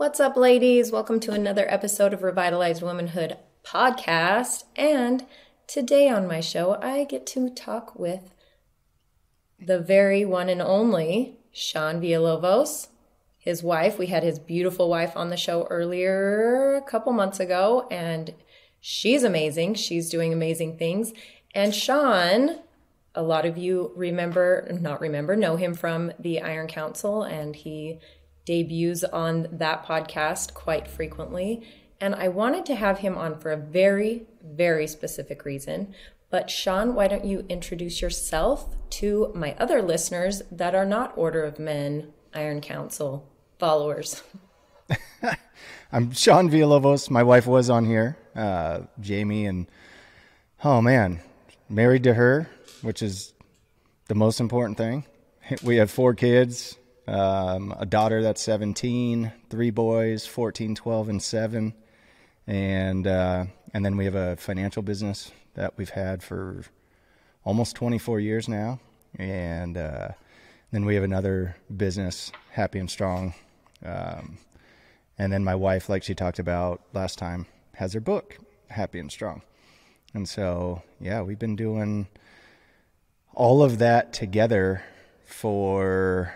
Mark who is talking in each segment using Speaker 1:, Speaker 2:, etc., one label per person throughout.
Speaker 1: What's up, ladies? Welcome to another episode of Revitalized Womanhood podcast. And today on my show, I get to talk with the very one and only Shawn Villalovos, his wife. We had his beautiful wife on the show earlier a couple months ago, and she's amazing. She's doing amazing things. And Shawn, a lot of you know him from the Iron Council, and he debuts on that podcast quite frequently. And I wanted to have him on for a very, very specific reason. But Shawn, why don't you introduce yourself to my other listeners that are not Order of Men Iron Council followers?
Speaker 2: I'm Shawn Villalovos. My wife was on here, Jamie, and married to her, which is the most important thing. We have 4 kids. A daughter that's 17, 3 boys, 14, 12, and 7. And then we have a financial business that we've had for almost 24 years now. And then we have another business, Happy and Strong. And then my wife, like she talked about last time, has her book, Happy and Strong. And so, yeah, we've been doing all of that together for...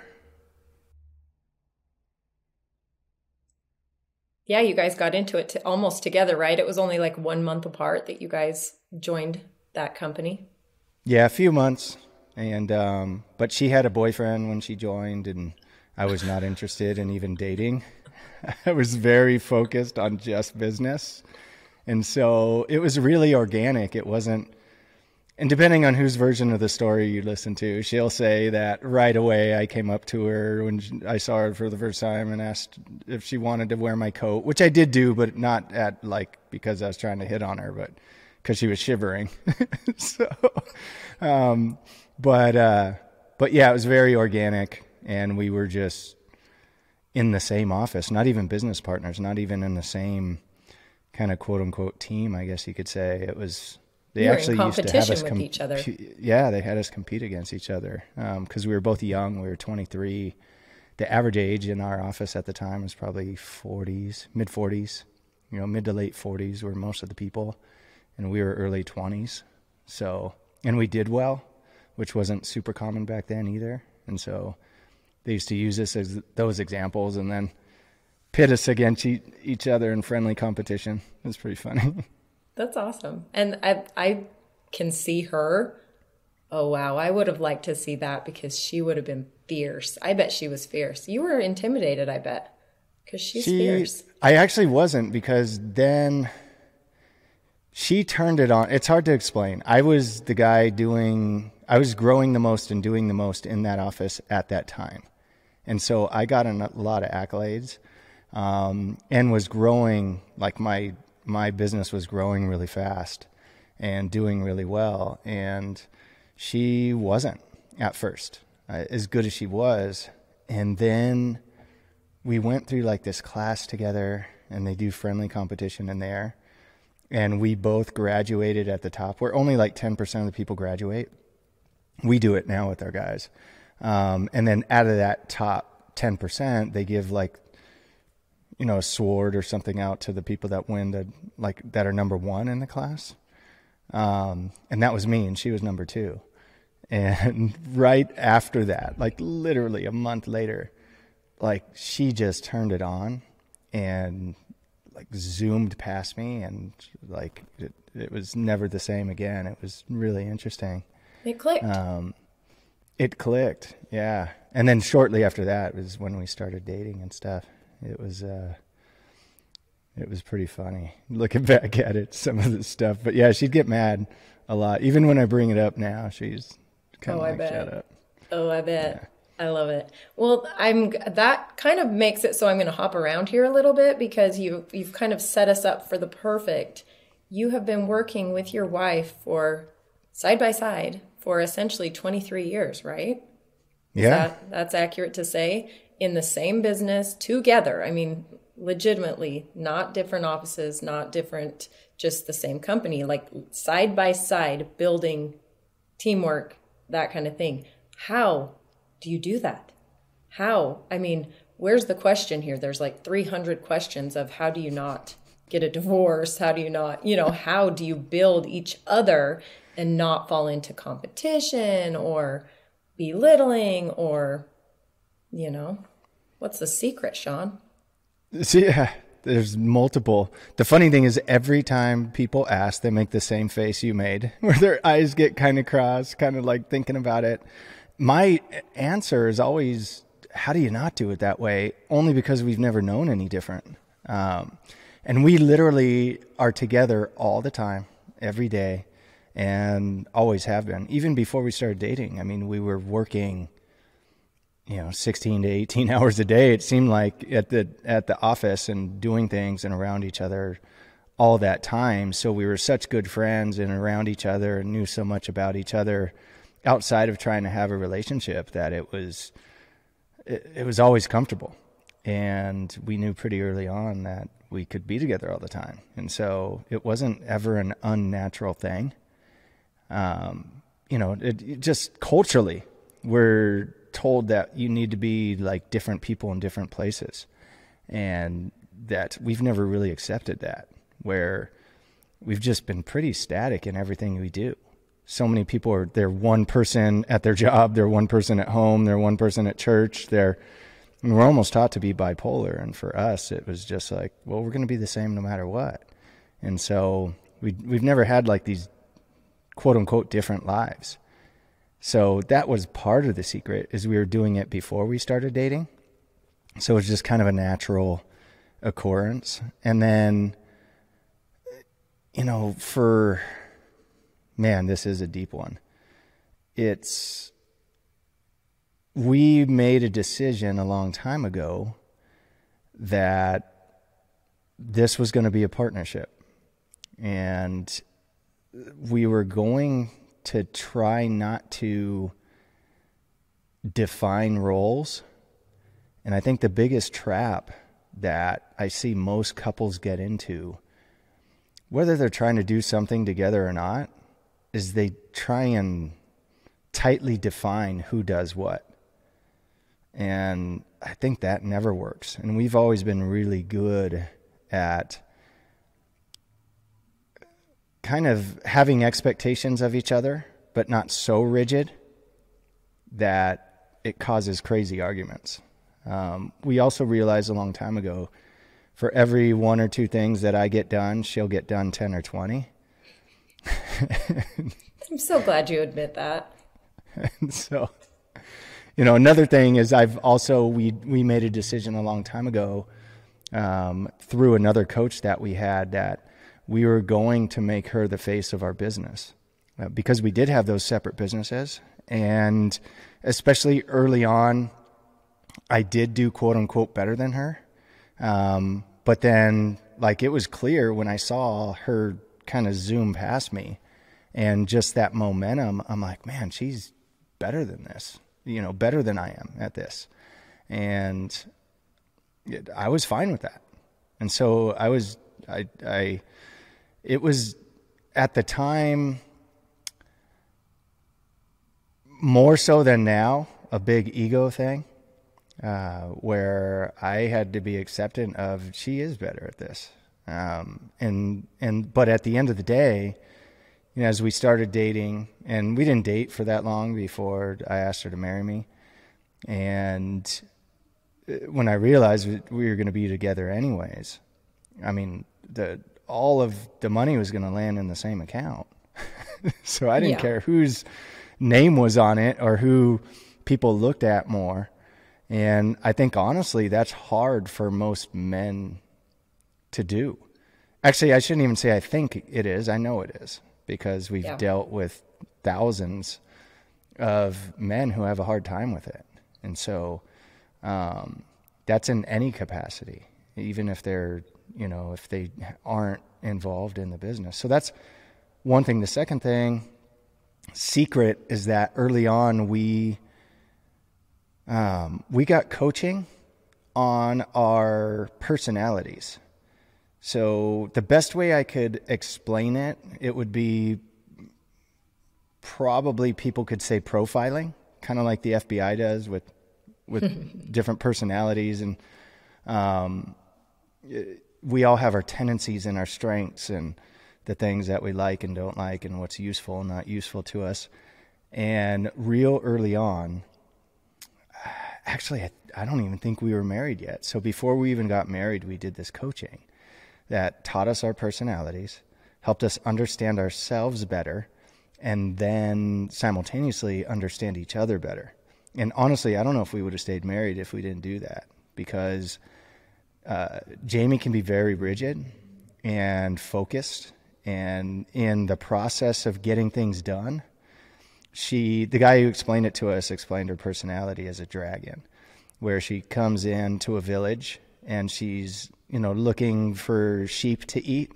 Speaker 1: Yeah, you guys got into it almost together, right? It was only like 1 month apart that you guys joined that company.
Speaker 2: Yeah, a few months. And but she had a boyfriend when she joined, and I was not interested in even dating. I was very focused on just business. And so it was really organic. It wasn't, and depending on whose version of the story you listen to, she'll say that right away I came up to her when I saw her for the first time and asked if she wanted to wear my coat, which I did do, but not because I was trying to hit on her, but because she was shivering. So, but yeah, it was very organic, and we were just in the same office, not even business partners, not even in the same kind of quote unquote team, I guess you could say. It was... They actually used to have us
Speaker 1: with each other.
Speaker 2: Yeah, they had us compete against each other because we were both young. We were 23. The average age in our office at the time was probably 40s, mid 40s. Mid to late 40s were most of the people, and we were early 20s. So, and we did well, which wasn't super common back then either. And so they used to use us as those examples, and then pit us against each other in friendly competition. It was pretty funny.
Speaker 1: That's awesome. And I can see her. Oh, wow. I would have liked to see that because she would have been fierce. I bet she was fierce. You were intimidated, I bet, because she's fierce.
Speaker 2: I actually wasn't, because then she turned it on. It's hard to explain. I was the guy I was growing the most and doing the most in that office at that time. And so I got a lot of accolades and was growing, like my business was growing really fast and doing really well. And she wasn't at first as good as she was. And then we went through like this class together, and they do friendly competition in there. And we both graduated at the top, where only like 10% of the people graduate. We do it now with our guys. And then out of that top 10%, they give like, a sword or something out to the people that win that are number 1 in the class. And that was me, and she was number 2. And right after that, like literally a month later, like she just turned it on and like zoomed past me, and like it was never the same again. It was really interesting.
Speaker 1: It clicked.
Speaker 2: It clicked. Yeah. And then shortly after that was when we started dating and stuff. It was pretty funny looking back at it, some of the stuff. But yeah, she'd get mad a lot. Even when I bring it up now, she's kind of shut up.
Speaker 1: Oh, I bet. Yeah. I love it. Well, that kind of makes it so I'm going to hop around here a little bit, because you've kind of set us up for the perfect. You have been working with your wife for side by side for essentially 23 years, right?
Speaker 2: Yeah.
Speaker 1: That's accurate to say. In the same business together. I mean, legitimately, not different offices, not different, just the same company, like side by side, building teamwork, that kind of thing. How do you do that? How? I mean, where's the question here? There's like 300 questions of how do you not get a divorce? How do you not, how do you build each other and not fall into competition or belittling or, what's the secret, Shawn?
Speaker 2: Yeah, there's multiple. The funny thing is every time people ask, they make the same face you made, where their eyes get kind of crossed, kind of like thinking about it. My answer is always, how do you not do it that way? Only because we've never known any different. And we literally are together all the time, every day, and always have been. Even before we started dating, I mean, we were working 16 to 18 hours a day, it seemed like, at the office and doing things and around each other all that time. So we were such good friends and around each other and knew so much about each other outside of trying to have a relationship that it was always comfortable. And we knew pretty early on that we could be together all the time. And so it wasn't ever an unnatural thing. It just culturally, we're told that you need to be like different people in different places, and that we've never really accepted that, where we've just been pretty static in everything we do. So many people they're one person at their job, they're one person at home, they're one person at church, we're almost taught to be bipolar. And for us, it was just like, well, we're going to be the same no matter what. And so we've never had like these quote unquote different lives. So that was part of the secret, is we were doing it before we started dating. So it was just kind of a natural occurrence. And then, this is a deep one. We made a decision a long time ago that this was going to be a partnership. And we were going to try not to define roles. And I think the biggest trap that I see most couples get into, whether they're trying to do something together or not, is they try and tightly define who does what. And I think that never works. And we've always been really good at kind of having expectations of each other, but not so rigid that it causes crazy arguments. We also realized a long time ago, for every one or two things that I get done, she'll get done 10 or 20.
Speaker 1: I'm so glad you admit that.
Speaker 2: And so, another thing is we made a decision a long time ago, through another coach that we had, that we were going to make her the face of our business, because we did have those separate businesses. And especially early on, I did do quote unquote better than her. But then it was clear when I saw her kind of zoom past me and just that momentum, I'm like, man, she's better than this, better than I am at this. And I was fine with that. And so it was at the time, more so than now, a big ego thing, where I had to be acceptant of, she is better at this. But at the end of the day, as we started dating, and we didn't date for that long before I asked her to marry me. And when I realized we were going to be together anyways, I mean, all of the money was going to land in the same account. So I didn't care whose name was on it or who people looked at more. And I think, honestly, that's hard for most men to do. Actually, I shouldn't even say I think it is. I know it is, because we've dealt with thousands of men who have a hard time with it. And so that's in any capacity, even if they're, if they aren't involved in the business. So that's one thing. The second thing, secret, is that early on we got coaching on our personalities. So the best way I could explain it, it would be probably, people could say, profiling, kind of like the FBI does with with different personalities, and we all have our tendencies and our strengths and the things that we like and don't like and what's useful and not useful to us. And real early on, actually, I don't even think we were married yet. So before we even got married, we did this coaching that taught us our personalities, helped us understand ourselves better, and then simultaneously understand each other better. And honestly, I don't know if we would have stayed married if we didn't do that, because Jamie can be very rigid and focused, and in the process of getting things done, the guy who explained it to us explained her personality as a dragon, where she comes into a village and she's, looking for sheep to eat,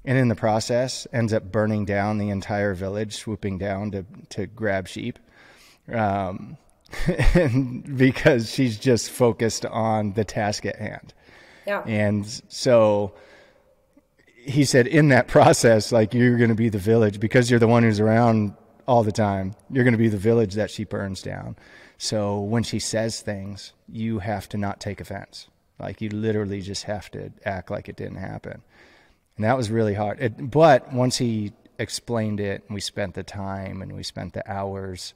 Speaker 2: and in the process ends up burning down the entire village, swooping down to grab sheep. And because she's just focused on the task at hand.
Speaker 1: Yeah.
Speaker 2: And so he said, in that process, like, you're going to be the village, because you're the one who's around all the time. You're going to be the village that she burns down. So when she says things, you have to not take offense. Like, you literally just have to act like it didn't happen. And that was really hard. But once he explained it, and we spent the time and we spent the hours,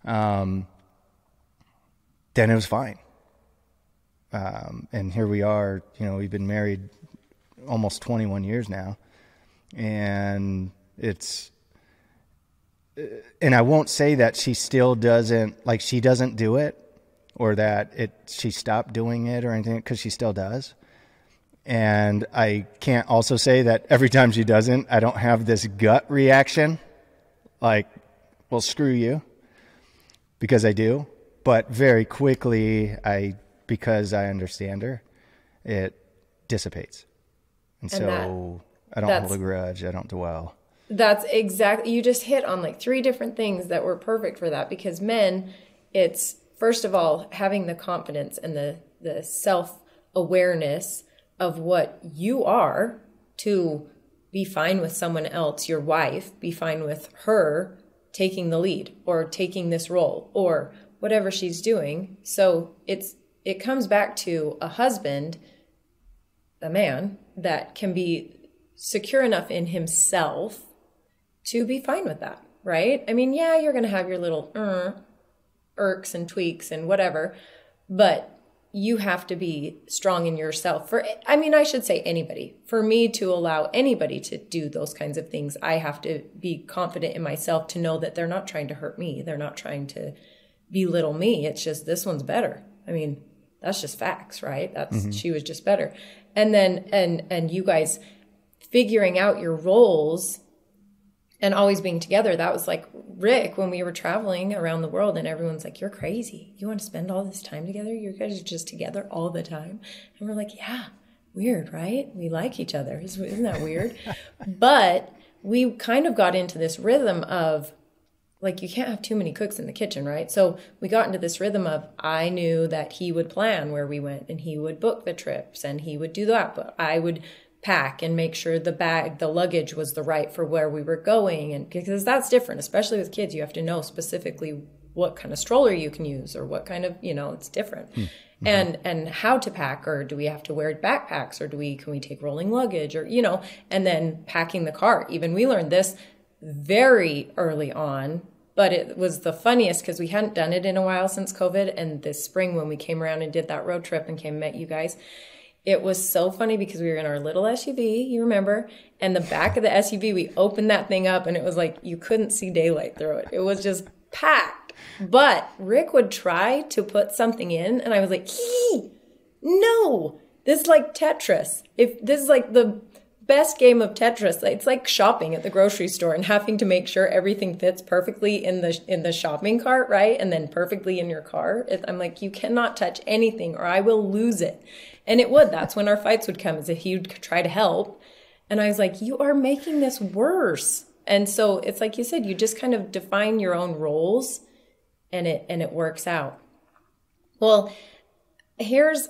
Speaker 2: then it was fine. And here we are, we've been married almost 21 years now, and and I won't say that she still doesn't, she doesn't do it, or that she stopped doing it or anything, because she still does. And I can't also say that every time she doesn't, I don't have this gut reaction, like, well, screw you, because I do. But very quickly, because I understand her, it dissipates. And so I don't hold a grudge. I don't dwell.
Speaker 1: That's exactly, you just hit on like 3 different things that were perfect for that, because men, it's first of all, having the confidence and the self-awareness of what you are to be fine with someone else, your wife, be fine with her taking the lead or taking this role or whatever she's doing. So it comes back to a husband, a man, that can be secure enough in himself to be fine with that, right? I mean, yeah, you're going to have your little irks and tweaks and whatever, but you have to be strong in yourself. I should say anybody. For me to allow anybody to do those kinds of things, I have to be confident in myself to know that they're not trying to hurt me. They're not trying to belittle me. It's just, this one's better. I mean, that's just facts, right? She was just better. And then, and you guys figuring out your roles and always being together. That was like Rick, when we were traveling around the world and everyone's like, you're crazy. You want to spend all this time together? You guys are just together all the time. And we're like, yeah, weird, right? We like each other. Isn't that weird? But we kind of got into this rhythm of, like, you can't have too many cooks in the kitchen, right? So we got into this rhythm of, I knew that he would plan where we went and he would book the trips and he would do that. But I would pack and make sure the luggage was the right for where we were going. And because that's different, especially with kids, you have to know specifically what kind of stroller you can use or what kind of, it's different. Mm-hmm. And how to pack, or do we have to wear backpacks, or can we take rolling luggage, or, and then packing the car. Even we learned this very early on, but it was the funniest because we hadn't done it in a while since COVID. And this spring when we came around and did that road trip and met you guys, it was so funny because we were in our little SUV, you remember, and the back of the SUV, we opened that thing up and it was like you couldn't see daylight through it. It was just packed. But Rick would try to put something in and I was like, no, this is like Tetris. If this is like the best game of Tetris, it's like shopping at the grocery store and having to make sure everything fits perfectly in the shopping cart, right? And then perfectly in your car. I'm like, you cannot touch anything or I will lose it. And it would. That's when our fights would come, is if he would try to help. And I was like, you are making this worse. And so it's like you said, you just kind of define your own roles and it works out. Well, here's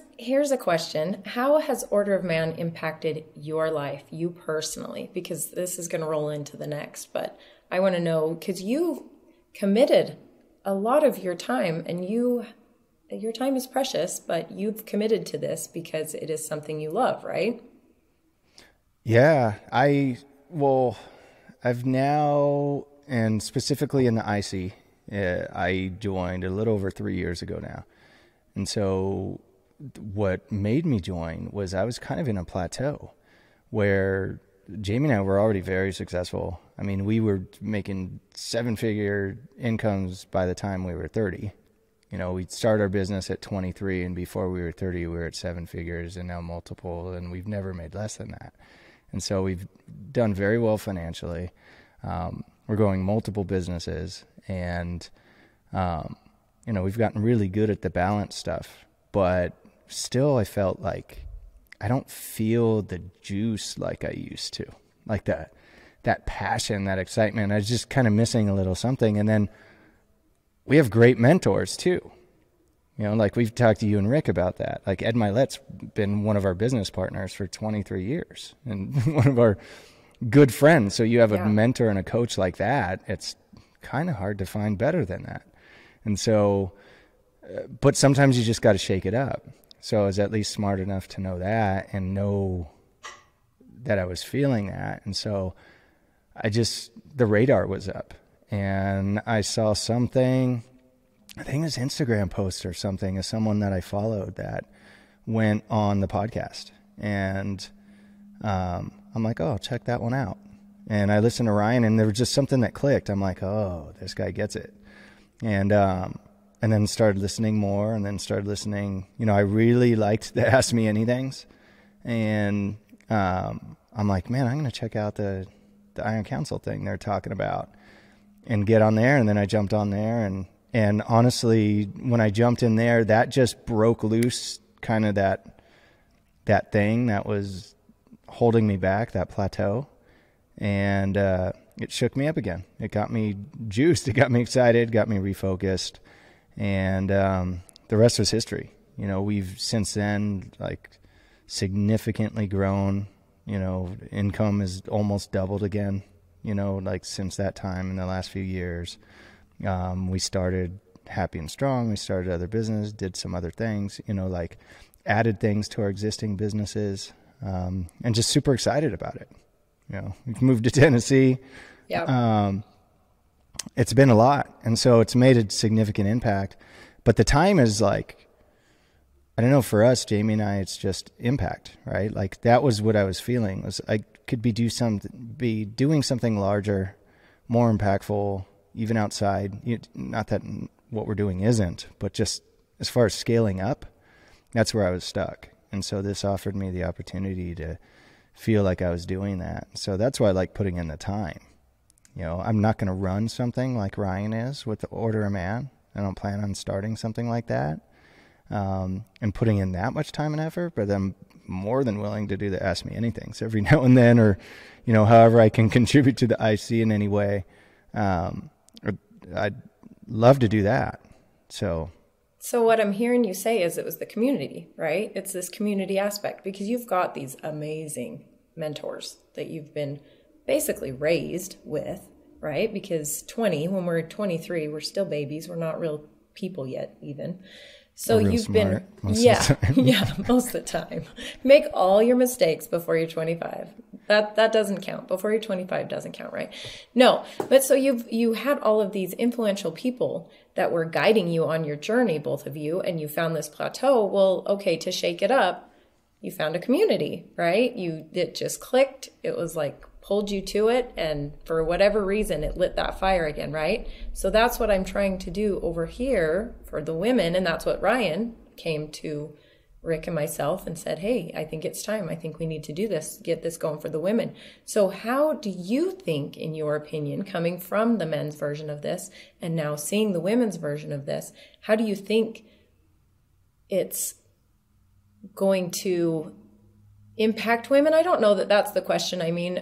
Speaker 1: a question. How has Order of Man impacted your life, you personally? Because this is going to roll into the next. But I want to know, because you committed a lot of your time and you your time is precious, but you've committed to this because it is something you love, right?
Speaker 2: Yeah, I've now, and specifically in the IC, I joined a little over 3 years ago now. And so what made me join was I was kind of in a plateau where Jamie and I were already very successful. I mean, we were making 7-figure incomes by the time we were 30. You know, we'd start our business at 23, and before we were 30, we were at 7 figures, and now multiple, and we've never made less than that. And so we've done very well financially. We're growing multiple businesses, and, you know, we've gotten really good at the balance stuff. But still, I felt like I don't feel the juice like I used to, like that passion, that excitement. I was just kind of missing a little something. And then we have great mentors too. You know, like we've talked to you and Rick about that. Like Ed Milet's been one of our business partners for 23 years and one of our good friends. So you have a mentor and a coach like that. It's kind of hard to find better than that. And so, but sometimes you just got to shake it up. So I was at least smart enough to know that and know that I was feeling that. And so the radar was up, and I saw something, I think it was Instagram post or something, of someone that I followed that went on the podcast. And I'm like, oh, check that one out. And I listened to Ryan, and there was just something that clicked. I'm like, oh, this guy gets it. And then started listening more, and then started listening. You know, I really liked the Ask Me Anythings. And I'm like, man, I'm going to check out the Iron Council thing they're talking about and get on there. And then I jumped on there. And honestly, when I jumped in there, that just broke loose kind of that thing that was holding me back, that plateau. And it shook me up again. It got me juiced. It got me excited, got me refocused. And the rest was history. You know, we've since then, like, significantly grown. You know, income has almost doubled again, you know, like since that time in the last few years. We started Happy and Strong. We started other business, did some other things, you know, like added things to our existing businesses, and just super excited about it. You know, we've moved to Tennessee. Yeah. It's been a lot. And so it's made a significant impact, but the time is like, I don't know, for us, Jamie and I, it's just impact, right? Like that was what I was feeling, was I could be doing something larger, more impactful, even outside. Not that what we're doing isn't, but just as far as scaling up, that's where I was stuck. And so this offered me the opportunity to feel like I was doing that. So that's why I like putting in the time. You know, I'm not going to run something like Ryan is with the Order of Man. I don't plan on starting something like that. And putting in that much time and effort, but I'm more than willing to do the Ask Me Anythings every now and then, or, you know, however I can contribute to the IC in any way. I'd love to do that. So
Speaker 1: what I'm hearing you say is it was the community, right? It's this community aspect, because you've got these amazing mentors that you've been basically raised with, right? Because when we're 23, we're still babies. We're not real people yet, even. So you've been, most of the time. Make all your mistakes before you're 25. That doesn't count. Before you're 25 doesn't count, right? No, but so you had all of these influential people that were guiding you on your journey, both of you, and you found this plateau. Well, okay, to shake it up, you found a community, right? It just clicked. It was like pulled you to it, and for whatever reason, it lit that fire again, right? So that's what I'm trying to do over here for the women, and that's what Ryan came to Rick and myself and said, hey, I think it's time. I think we need to do this, get this going for the women. So how do you think, in your opinion, coming from the men's version of this and now seeing the women's version of this, how do you think it's going to impact women? I don't know that that's the question. I mean,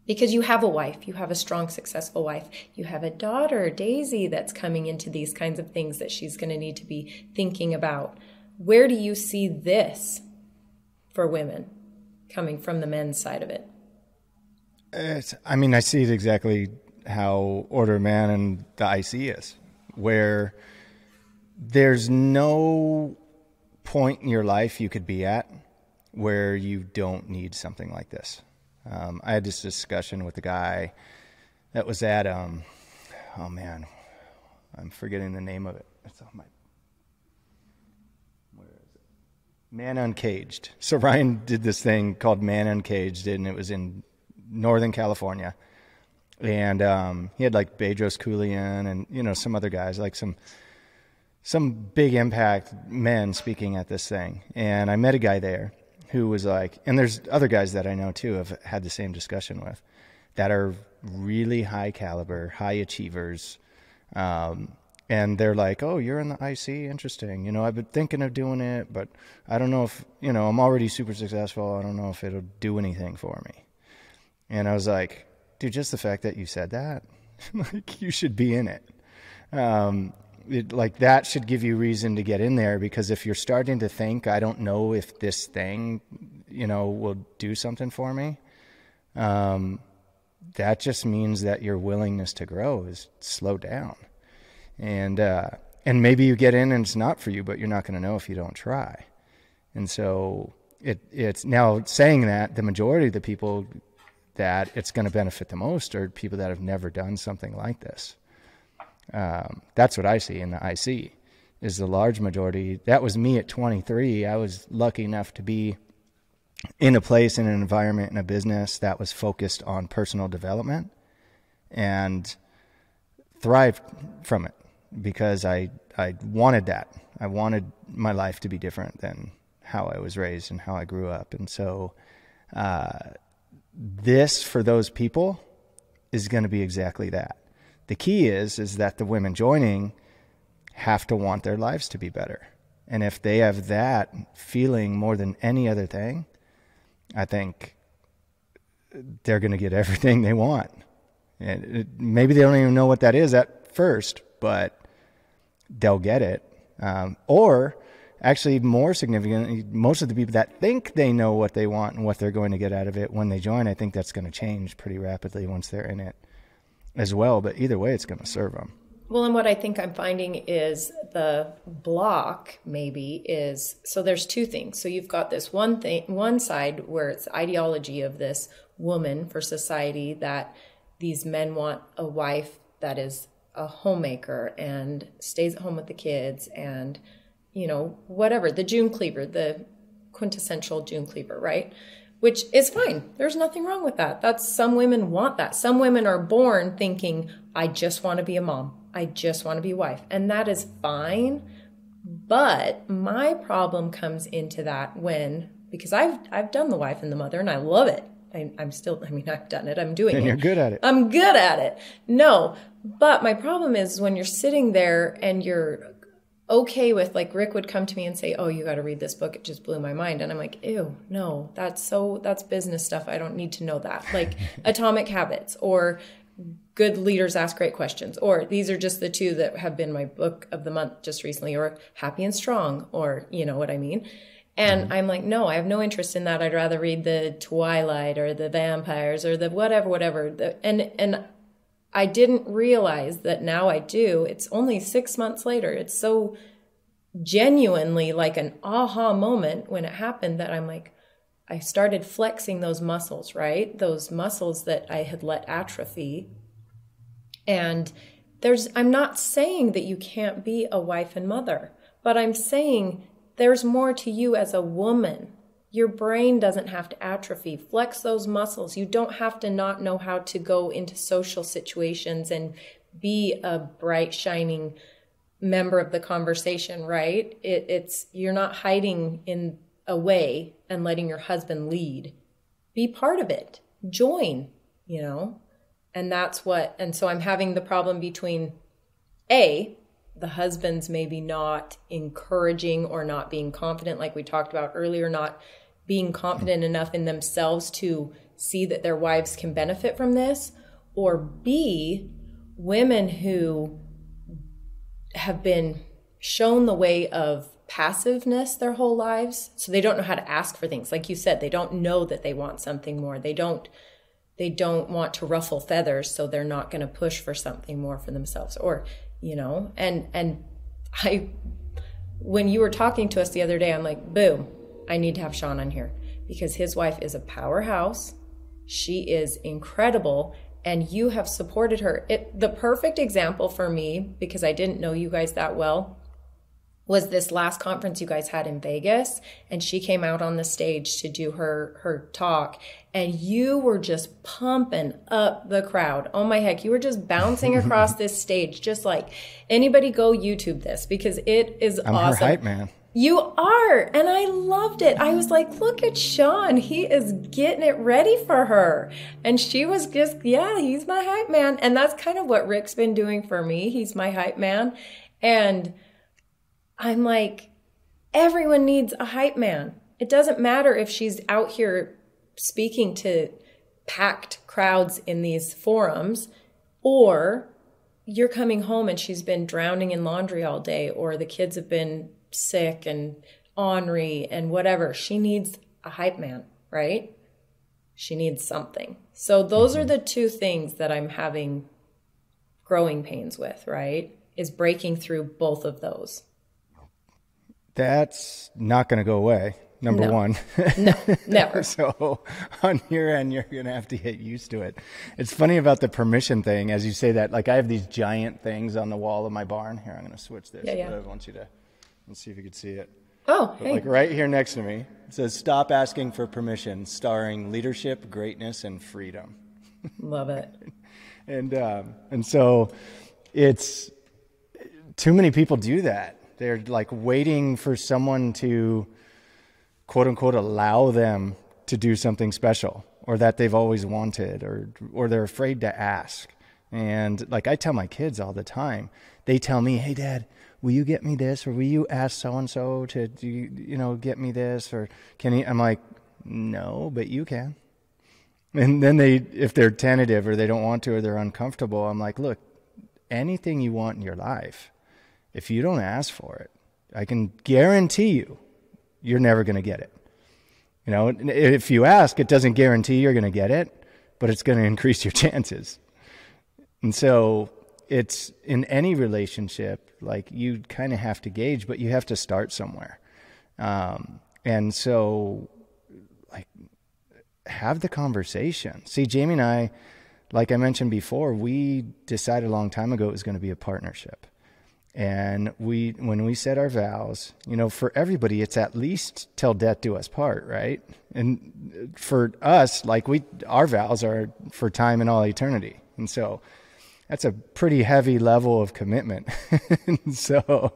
Speaker 1: because you have a wife, you have a strong, successful wife, you have a daughter, Daisy, that's coming into these kinds of things that she's going to need to be thinking about. Where do you see this for women coming from the men's side of it?
Speaker 2: I see it exactly how Order of Man and the IC is, where there's no point in your life you could be at where you don't need something like this. I had this discussion with a guy that was at, oh man, I'm forgetting the name of it. It's on my, where is it? Man Uncaged. So Ryan did this thing called Man Uncaged, and it was in Northern California. And he had like Bedros Keuilian and, you know, some other guys, like some big impact men speaking at this thing. And I met a guy there who was like, and there's other guys that I know too have had the same discussion with, that are really high caliber, high achievers. And they're like, oh, you're in the IC? Interesting. You know, I've been thinking of doing it, but I don't know if, you know, I'm already super successful. I don't know if it'll do anything for me. And I was like, dude, just the fact that you said that, like, you should be in it. Like, that should give you reason to get in there, because if you're starting to think, I don't know if this thing, you know, will do something for me, that just means that your willingness to grow is slowed down. And maybe you get in and it's not for you, but you're not going to know if you don't try. And so it's now saying that the majority of the people that it's going to benefit the most are people that have never done something like this. That's what I see in the IC, is the large majority. That was me at 23. I was lucky enough to be in a place, in an environment, in a business that was focused on personal development, and thrived from it because I wanted that. I wanted my life to be different than how I was raised and how I grew up. And so this, for those people, is going to be exactly that. The key is that the women joining have to want their lives to be better. And if they have that feeling more than any other thing, I think they're going to get everything they want. And maybe they don't even know what that is at first, but they'll get it. Or actually, more significantly, most of the people that think they know what they want and what they're going to get out of it when they join, I think that's going to change pretty rapidly once they're in it as well. But either way, it's going to serve them.
Speaker 1: Well, and what I think I'm finding is the block maybe is, so there's two things. So you've got this one side where it's ideology of this woman for society, that these men want a wife that is a homemaker and stays at home with the kids and, you know, whatever, the June cleaver, the quintessential June cleaver, right? Which is fine. There's nothing wrong with that. Some women want that. Some women are born thinking, I just want to be a mom. I just want to be a wife. And that is fine. But my problem comes into that because I've done the wife and the mother and I love it. I've done it. I'm doing it.
Speaker 2: And you're good at it.
Speaker 1: I'm good at it. No, but my problem is when you're sitting there and you're okay with, like, Rick would come to me and say, oh, you got to read this book. It just blew my mind. And I'm like, ew, no, that's business stuff. I don't need to know that. Like Atomic Habits or Good Leaders Ask Great Questions, or these are just the two that have been my book of the month just recently, or Happy and Strong, or you know what I mean? And I'm like, no, I have no interest in that. I'd rather read the Twilight or the vampires or the whatever. And I didn't realize that now I do. It's only 6 months later. It's so genuinely like an aha moment when it happened that I'm like, I started flexing those muscles, right? Those muscles that I had let atrophy. And I'm not saying that you can't be a wife and mother, but I'm saying there's more to you as a woman. Your brain doesn't have to atrophy. Flex those muscles. You don't have to not know how to go into social situations and be a bright, shining member of the conversation, right? You're not hiding in a way and letting your husband lead. Be part of it. Join, you know? And so I'm having the problem between the husbands maybe not encouraging or not being confident, like we talked about earlier, not being confident enough in themselves to see that their wives can benefit from this, or B, women who have been shown the way of passiveness their whole lives, so they don't know how to ask for things. Like you said, they don't know that they want something more. They don't want to ruffle feathers, so they're not going to push for something more for themselves, or, you know, and when you were talking to us the other day, I'm like, boom, I need to have Shawn on here because his wife is a powerhouse. She is incredible. And you have supported her. The perfect example for me, because I didn't know you guys that well, was this last conference you guys had in Vegas. And she came out on the stage to do her talk. And you were just pumping up the crowd. Oh my heck, you were just bouncing across this stage. Just like, anybody go YouTube this because it is awesome.
Speaker 2: I'm her hype man.
Speaker 1: You are. And I loved it. I was like, look at Shawn. He is getting it ready for her. And she was just, yeah, he's my hype man. And that's kind of what Rick's been doing for me. He's my hype man. And I'm like, everyone needs a hype man. It doesn't matter if she's out here speaking to packed crowds in these forums, or you're coming home and she's been drowning in laundry all day, or the kids have been sick and ornery and whatever. She needs a hype man, right? She needs something. So those are the two things that I'm having growing pains with, right? Is breaking through both of those.
Speaker 2: That's not going to go away. Number one.
Speaker 1: No, never.
Speaker 2: So on your end, you're going to have to get used to it. It's funny about the permission thing. As you say that, like I have these giant things on the wall of my barn. Here, I'm going to switch this.
Speaker 1: Yeah.
Speaker 2: But I want you to, let's see if you can see it.
Speaker 1: Oh,
Speaker 2: But
Speaker 1: hey.
Speaker 2: like right here next to me, it says, "Stop Asking for Permission," starring leadership, greatness, and freedom.
Speaker 1: Love it.
Speaker 2: And so it's, too many people do that. They're like waiting for someone to, quote unquote, allow them to do something special or that they've always wanted, or they're afraid to ask. And like I tell my kids all the time, they tell me, "Hey Dad, will you get me this? Or will you ask so-and-so to get me this? Or can he?" I'm like, "No, but you can." And then if they're tentative or they don't want to, or they're uncomfortable, I'm like, "Look, anything you want in your life, if you don't ask for it, I can guarantee you're never going to get it. If you ask, it doesn't guarantee you're going to get it, but it's going to increase your chances." And so it's in any relationship, like you kind of have to gauge, but you have to start somewhere. And so like have the conversation. See, Jamie and I, like I mentioned before, we decided a long time ago it was going to be a partnership. And when we said our vows, for everybody, it's at least till death do us part, right? And for us, like our vows are for time and all eternity. And so that's a pretty heavy level of commitment. And so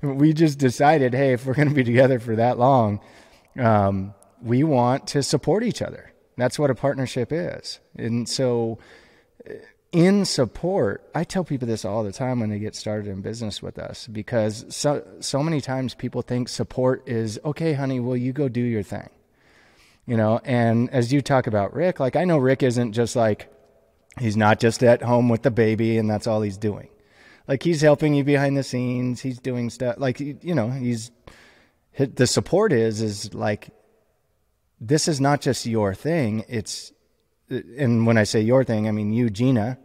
Speaker 2: we just decided, hey, if we're going to be together for that long, we want to support each other. That's what a partnership is. And so in support, I tell people this all the time when they get started in business with us, because so many times people think support is, "Okay, honey, well, you go do your thing." And as you talk about Rick, like I know Rick isn't just like, he's not just at home with the baby and that's all he's doing. Like he's helping you behind the scenes. He's doing stuff like, the support is like, this is not just your thing. And when I say your thing, I mean you, Gina.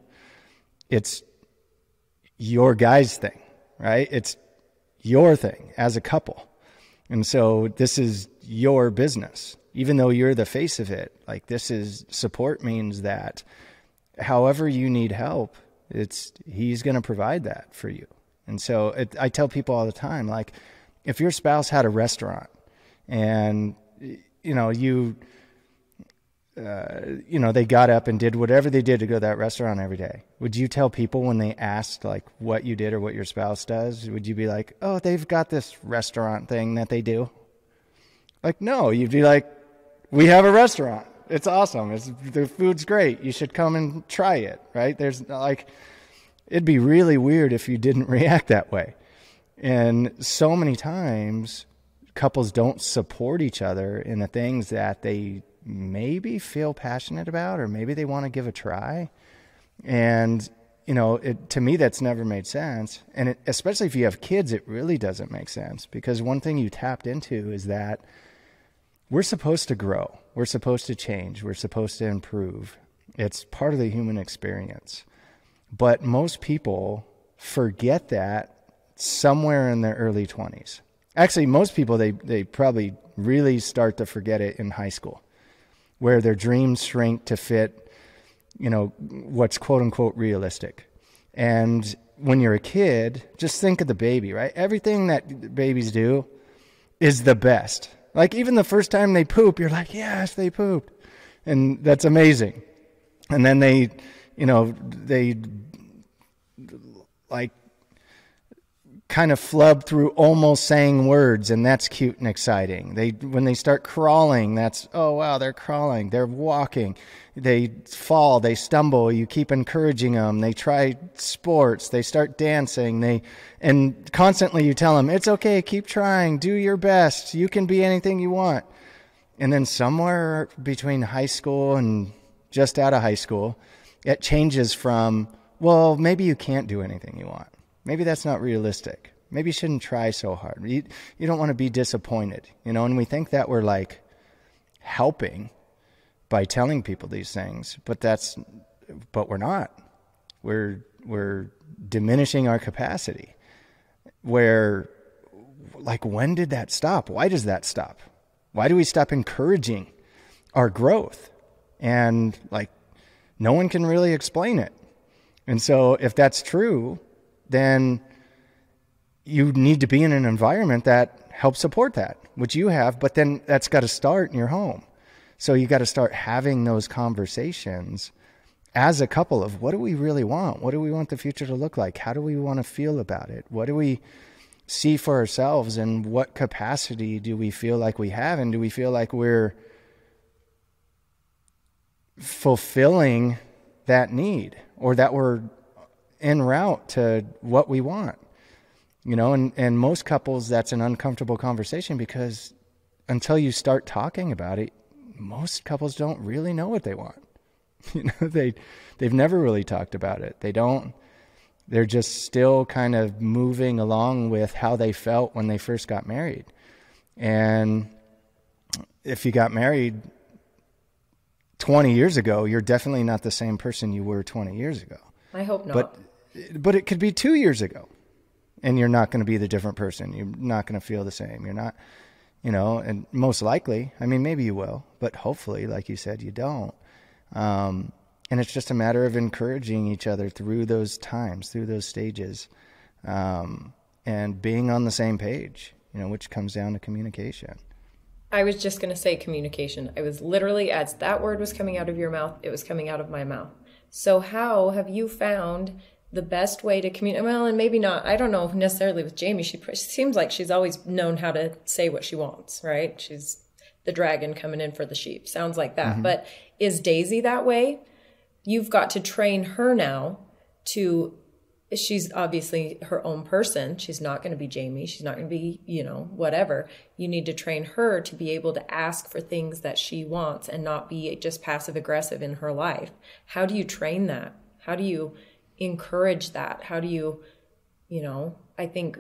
Speaker 2: It's your guy's thing, right? It's your thing as a couple. And so this is your business. Even though you're the face of it, like support means that however you need help, he's going to provide that for you. And so I tell people all the time, like if your spouse had a restaurant and, they got up and did whatever they did to go to that restaurant every day, would you tell people when they asked like what you did or what your spouse does, would you be like, "Oh, they've got this restaurant thing that they do"? Like, no, you'd be like, "We have a restaurant. It's awesome. The food's great. You should come and try it," right? It'd be really weird if you didn't react that way. And so many times couples don't support each other in the things that they maybe feel passionate about, or maybe they want to give a try. And, to me, that's never made sense. And especially if you have kids, it really doesn't make sense, because one thing you tapped into is that we're supposed to grow. We're supposed to change. We're supposed to improve. It's part of the human experience. But most people forget that somewhere in their early 20s. Actually, most people, they probably really start to forget it in high school, where their dreams shrink to fit, what's quote unquote realistic. And when you're a kid, just think of the baby, right? Everything that babies do is the best. Like even the first time they poop, you're like, yes, they pooped. And that's amazing. And then they like kind of flub through almost saying words, and that's cute and exciting. When they start crawling, that's, oh wow, they're crawling, they're walking, they fall, they stumble, you keep encouraging them, they try sports, they start dancing, and constantly you tell them, it's okay, keep trying, do your best, you can be anything you want. And then somewhere between high school and just out of high school, it changes from, well, maybe you can't do anything you want. Maybe that's not realistic. Maybe you shouldn't try so hard. You don't want to be disappointed, and we think that we're like helping by telling people these things, but we're not. We're diminishing our capacity. When did that stop? Why does that stop? Why do we stop encouraging our growth? And no one can really explain it. And so if that's true, then you need to be in an environment that helps support that, which you have, but then that's got to start in your home. So you got to start having those conversations as a couple of, what do we really want? What do we want the future to look like? How do we want to feel about it? What do we see for ourselves, and what capacity do we feel like we have? And do we feel like we're fulfilling that need, or that we're en route to what we want? And most couples, that's an uncomfortable conversation, because until you start talking about it, most couples don't really know what they want. They've never really talked about it. They're just still kind of moving along with how they felt when they first got married. And if you got married 20 years ago, you're definitely not the same person you were 20 years ago.
Speaker 1: I hope not.
Speaker 2: But it could be 2 years ago, and you're not going to be the different person. You're not going to feel the same. You're not, and most likely, maybe you will, but hopefully, like you said, you don't. And it's just a matter of encouraging each other through those times, through those stages, and being on the same page, which comes down to communication.
Speaker 1: I was just going to say communication. I was literally, as that word was coming out of your mouth, it was coming out of my mouth. So how have you found the best way to communicate? Well, and maybe not, I don't know necessarily with Jamie. She seems like she's always known how to say what she wants, right? She's the dragon coming in for the sheep. Sounds like that. Mm-hmm. But is Daisy that way? You've got to train her now she's obviously her own person. She's not going to be Jamie. She's not going to be, whatever. You need to train her to be able to ask for things that she wants and not be just passive aggressive in her life. How do you train that? How do you encourage that? How do you, I think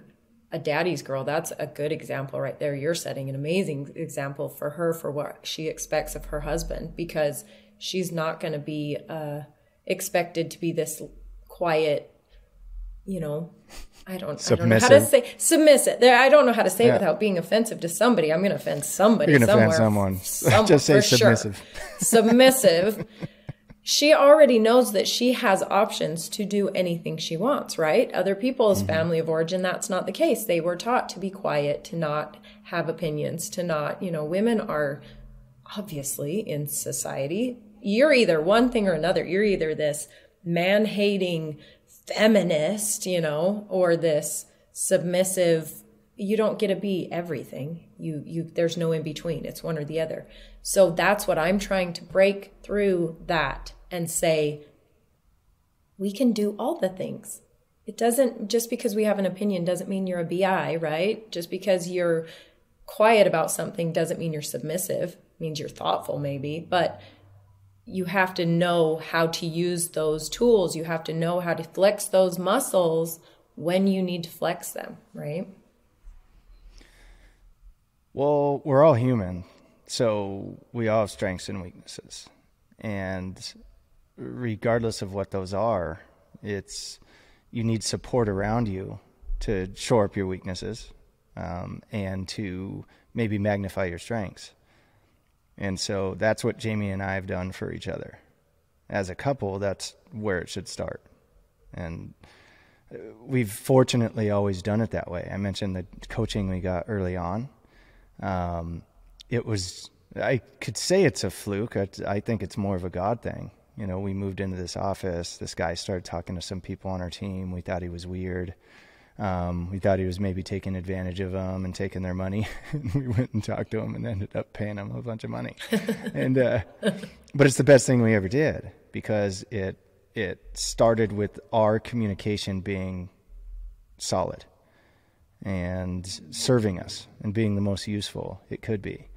Speaker 1: a daddy's girl, that's a good example right there. You're setting an amazing example for her, for what she expects of her husband, because she's not going to be expected to be this quiet, I don't know how to say submissive. I don't know how to say it without being offensive to somebody. I'm going to offend somebody.
Speaker 2: You're going to
Speaker 1: offend
Speaker 2: someone. Just say submissive.
Speaker 1: Sure. Submissive. She already knows that she has options to do anything she wants, right? Other people's family of origin, that's not the case. They were taught to be quiet, to not have opinions, to not, women are obviously in society. You're either one thing or another. You're either this man-hating feminist, or this submissive. You don't get to be everything. There's no in between. It's one or the other. So that's what I'm trying to break through that and say, we can do all the things. It doesn't, just because we have an opinion doesn't mean you're a BI, right? Just because you're quiet about something doesn't mean you're submissive. It means you're thoughtful maybe, but you have to know how to use those tools. You have to know how to flex those muscles when you need to flex them, right?
Speaker 2: Well, we're all human, so we all have strengths and weaknesses. And regardless of what those are, you need support around you to shore up your weaknesses, and to maybe magnify your strengths. And so that's what Jamie and I have done for each other. As a couple, that's where it should start. And we've fortunately always done it that way. I mentioned the coaching we got early on. I could say it's a fluke. I think it's more of a God thing. You know, we moved into this office. This guy started talking to some people on our team. We thought he was weird. We thought he was maybe taking advantage of them and taking their money. We went and talked to him and ended up paying him a bunch of money. But it's the best thing we ever did, because it started with our communication being solid and serving us and being the most useful it could be.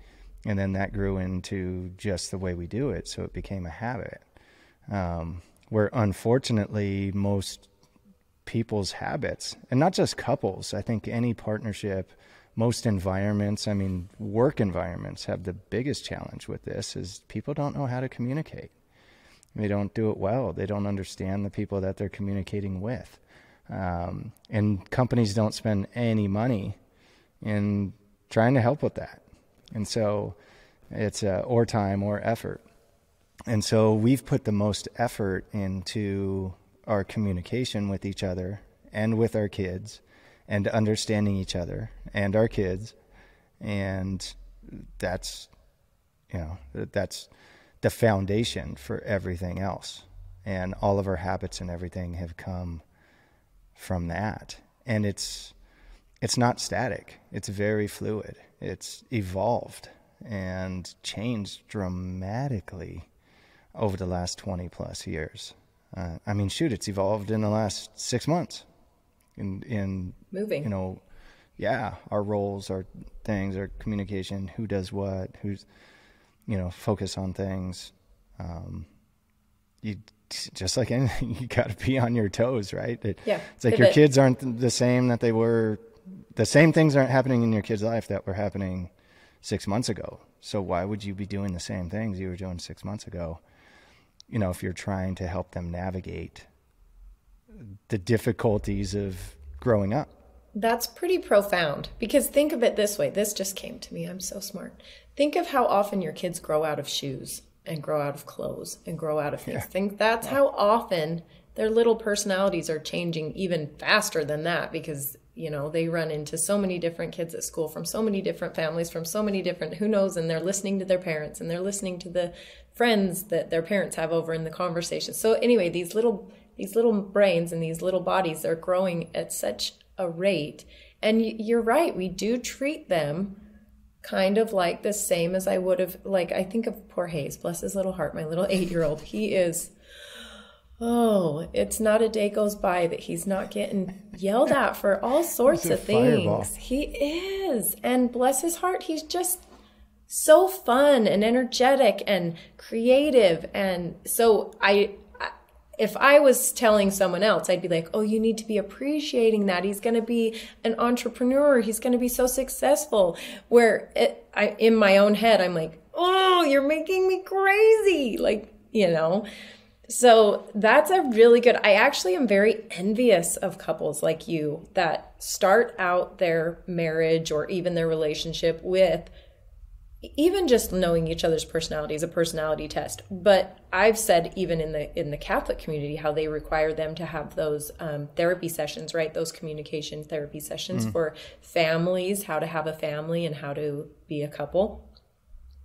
Speaker 2: And then that grew into just the way we do it. So it became a habit, where unfortunately most people's habits, and not just couples, I think any partnership, most environments, I mean, work environments have the biggest challenge with this, is people don't know how to communicate. They don't do it well. They don't understand the people that they're communicating with. And companies don't spend any money in trying to help with that. And so it's or time or effort. And so we've put the most effort into our communication with each other and with our kids, and understanding each other and our kids. And that's the foundation for everything else. And all of our habits and everything have come from that. And it's not static. It's very fluid. It's evolved and changed dramatically over the last 20 plus years. It's evolved in the last 6 months in moving, our roles, our things, our communication, who does what, who's, focus on things. You just like anything, you got to be on your toes, right? It's like your kids aren't the same that they were. The same things aren't happening in your kid's life that were happening 6 months ago. So why would you be doing the same things you were doing 6 months ago? If you're trying to help them navigate the difficulties of growing up.
Speaker 1: That's pretty profound, because think of it this way. This just came to me. I'm so smart. Think of how often your kids grow out of shoes and grow out of clothes and grow out of things. Yeah. Think that's how often their little personalities are changing even faster than that, because they run into so many different kids at school from so many different families, from so many different, who knows, and they're listening to their parents and they're listening to the friends that their parents have over in the conversation. So anyway, these little brains and these little bodies are growing at such a rate. And you're right, we do treat them kind of like the same as I would have, like, I think of poor Hayes, bless his little heart, my little 8-year-old. He is, it's not a day goes by that he's not getting yelled at for all sorts of things. Fireball. He is. And bless his heart, he's just so fun and energetic and creative. And so if I was telling someone else, I'd be like, oh, you need to be appreciating that. He's going to be an entrepreneur. He's going to be so successful. Where in my own head, I'm like, oh, you're making me crazy. So that's a really good, I actually am very envious of couples like you that start out their marriage or even their relationship with even just knowing each other's personality is a personality test. But I've said even in the Catholic community how they require them to have those therapy sessions, right? Those communication therapy sessions for families, how to have a family and how to be a couple.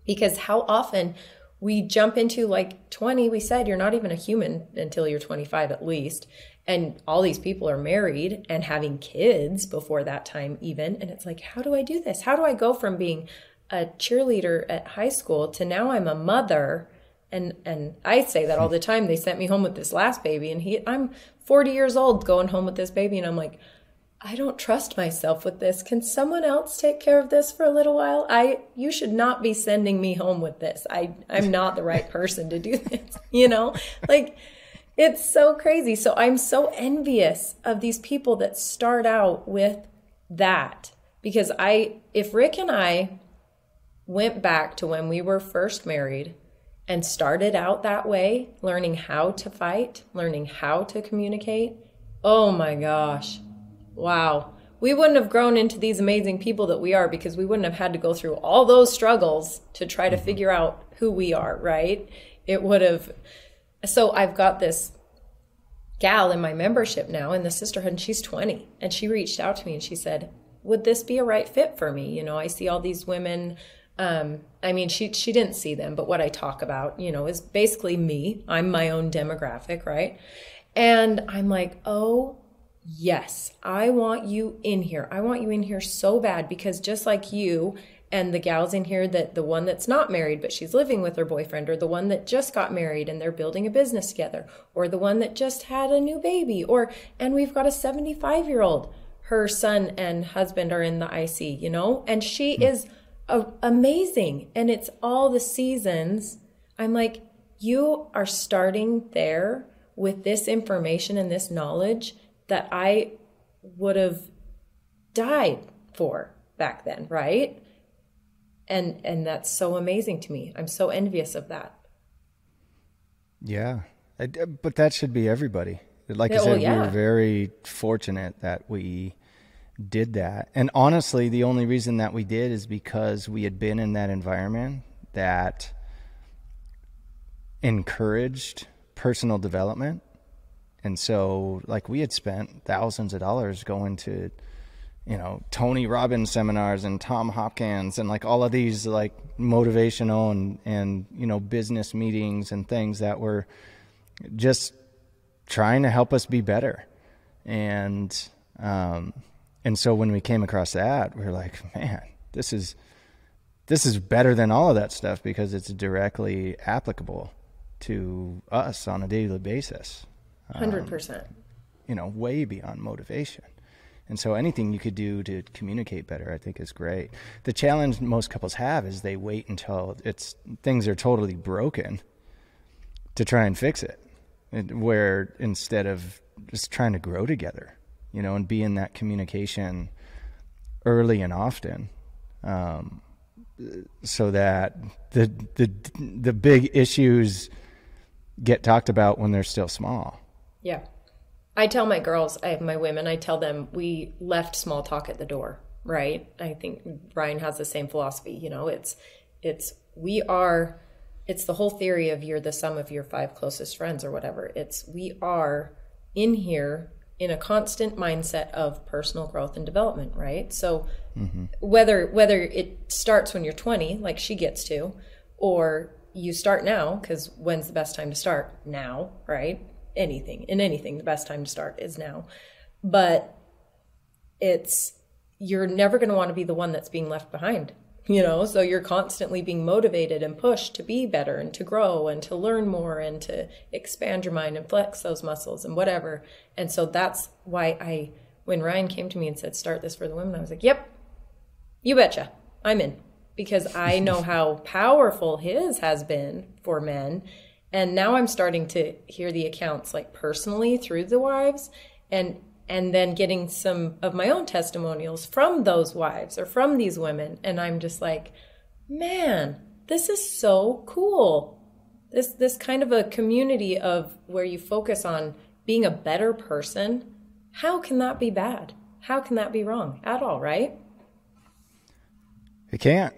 Speaker 1: Because how often we jump into 20, we said you're not even a human until you're 25 at least. And all these people are married and having kids before that time even. And it's like, how do I do this? How do I go from being a cheerleader at high school to now I'm a mother? And I say that all the time. They sent me home with this last baby and I'm 40 years old going home with this baby. And I'm like, I don't trust myself with this. Can someone else take care of this for a little while? You should not be sending me home with this. I'm not the right person to do this, it's so crazy. So I'm so envious of these people that start out with that, because if Rick and I went back to when we were first married and started out that way, learning how to fight, learning how to communicate, oh my gosh, Wow. We wouldn't have grown into these amazing people that we are because we wouldn't have had to go through all those struggles to try to figure out who we are, right? It would have. So I've got this gal in my membership now in the sisterhood, and she's 20, and she reached out to me and she said, would this be a right fit for me? You know, I see all these women. I mean, she didn't see them, but what I talk about, you know, is basically me. I'm my own demographic, right? And I'm like, oh, yes, I want you in here. I want you in here so bad, because just like you and the gals in here, that the one that's not married, but she's living with her boyfriend, or the one that just got married and they're building a business together, or the one that just had a new baby, and we've got a 75-year-old, her son and husband are in the IC, you know, and she is amazing. And it's all the seasons. I'm like, you are starting there with this information and this knowledge that I would have died for back then, right? And that's so amazing to me. I'm so envious of that.
Speaker 2: Yeah, but that should be everybody. Like I said, we were very fortunate that we did that. And honestly, the only reason that we did is because we had been in that environment that encouraged personal development. And so, like, we had spent thousands of dollars going to, you know, Tony Robbins seminars and Tom Hopkins and like all of these like motivational and you know, business meetings and things that were just trying to help us be better. And so when we came across that, we were like, man, this is better than all of that stuff, because it's directly applicable to us on a daily basis.
Speaker 1: 100%.
Speaker 2: You know, way beyond motivation. And so anything you could do to communicate better, I think, is great. The challenge most couples have is they wait until things are totally broken to try and fix it, where instead of just trying to grow together, you know, and be in that communication early and often, so that the big issues get talked about when they're still small.
Speaker 1: Yeah. I tell my girls, my women, I tell them we left small talk at the door, right? I think Ryan has the same philosophy. You know, it's the whole theory of you're the sum of your 5 closest friends or whatever. We are in here in a constant mindset of personal growth and development, right? So whether it starts when you're 20, like she gets to, or you start now, because when's the best time to start? Now, right? Anything, the best time to start is now. But you're never going to want to be the one that's being left behind, you know? So you're constantly being motivated and pushed to be better and to grow and to learn more and to expand your mind and flex those muscles and whatever. And so that's why when Ryan came to me and said, start this for the women, I was like, yep, you betcha, I'm in. Because I know how powerful his has been for men. And now I'm starting to hear the accounts like personally through the wives, and then getting some of my own testimonials from those wives or from these women. And I'm just like, man, this is so cool. This kind of a community of where you focus on being a better person. How can that be bad? How can that be wrong at all, right?
Speaker 2: It can't.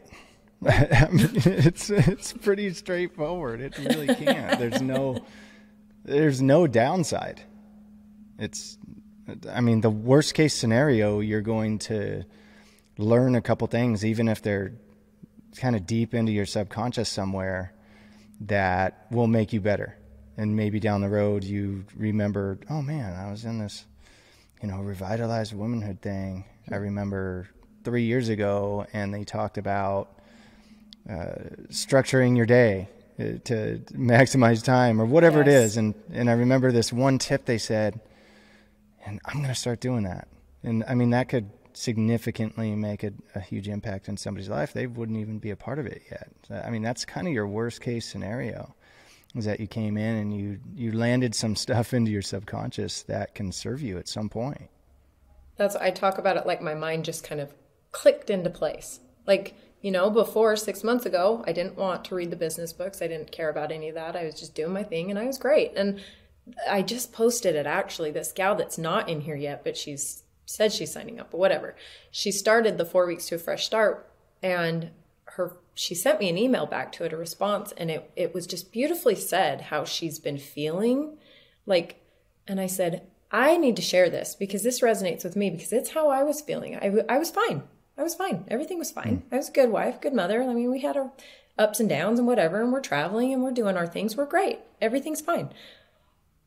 Speaker 2: I mean, it's pretty straightforward. It really can't. There's no downside. The worst case scenario, you're going to learn a couple things, even if they're kind of deep into your subconscious somewhere, that will make you better. And maybe down the road you remember, oh man, I was in this, you know, Revitalized Womanhood thing. I remember 3 years ago, and they talked about structuring your day to maximize time or whatever it is. And I remember this one tip they said, and I'm going to start doing that. And I mean, that could significantly make a huge impact in somebody's life. They wouldn't even be a part of it yet. I mean, that's kind of your worst case scenario, is that you came in and you landed some stuff into your subconscious that can serve you at some point.
Speaker 1: I talk about it like my mind just kind of clicked into place. Like, you know, before 6 months ago, I didn't want to read the business books. I didn't care about any of that. I was just doing my thing and I was great. And I just posted it, actually, this gal that's not in here yet, but she's said she's signing up, but whatever. She started the 4 weeks to a fresh start, and she sent me an email back to it, a response, and it was just beautifully said how she's been feeling. Like, and I said, I need to share this because this resonates with me, because it's how I was feeling. I was fine. I was fine. Everything was fine. I was a good wife, good mother. I mean, we had our ups and downs and whatever, and we're traveling and we're doing our things. We're great. Everything's fine.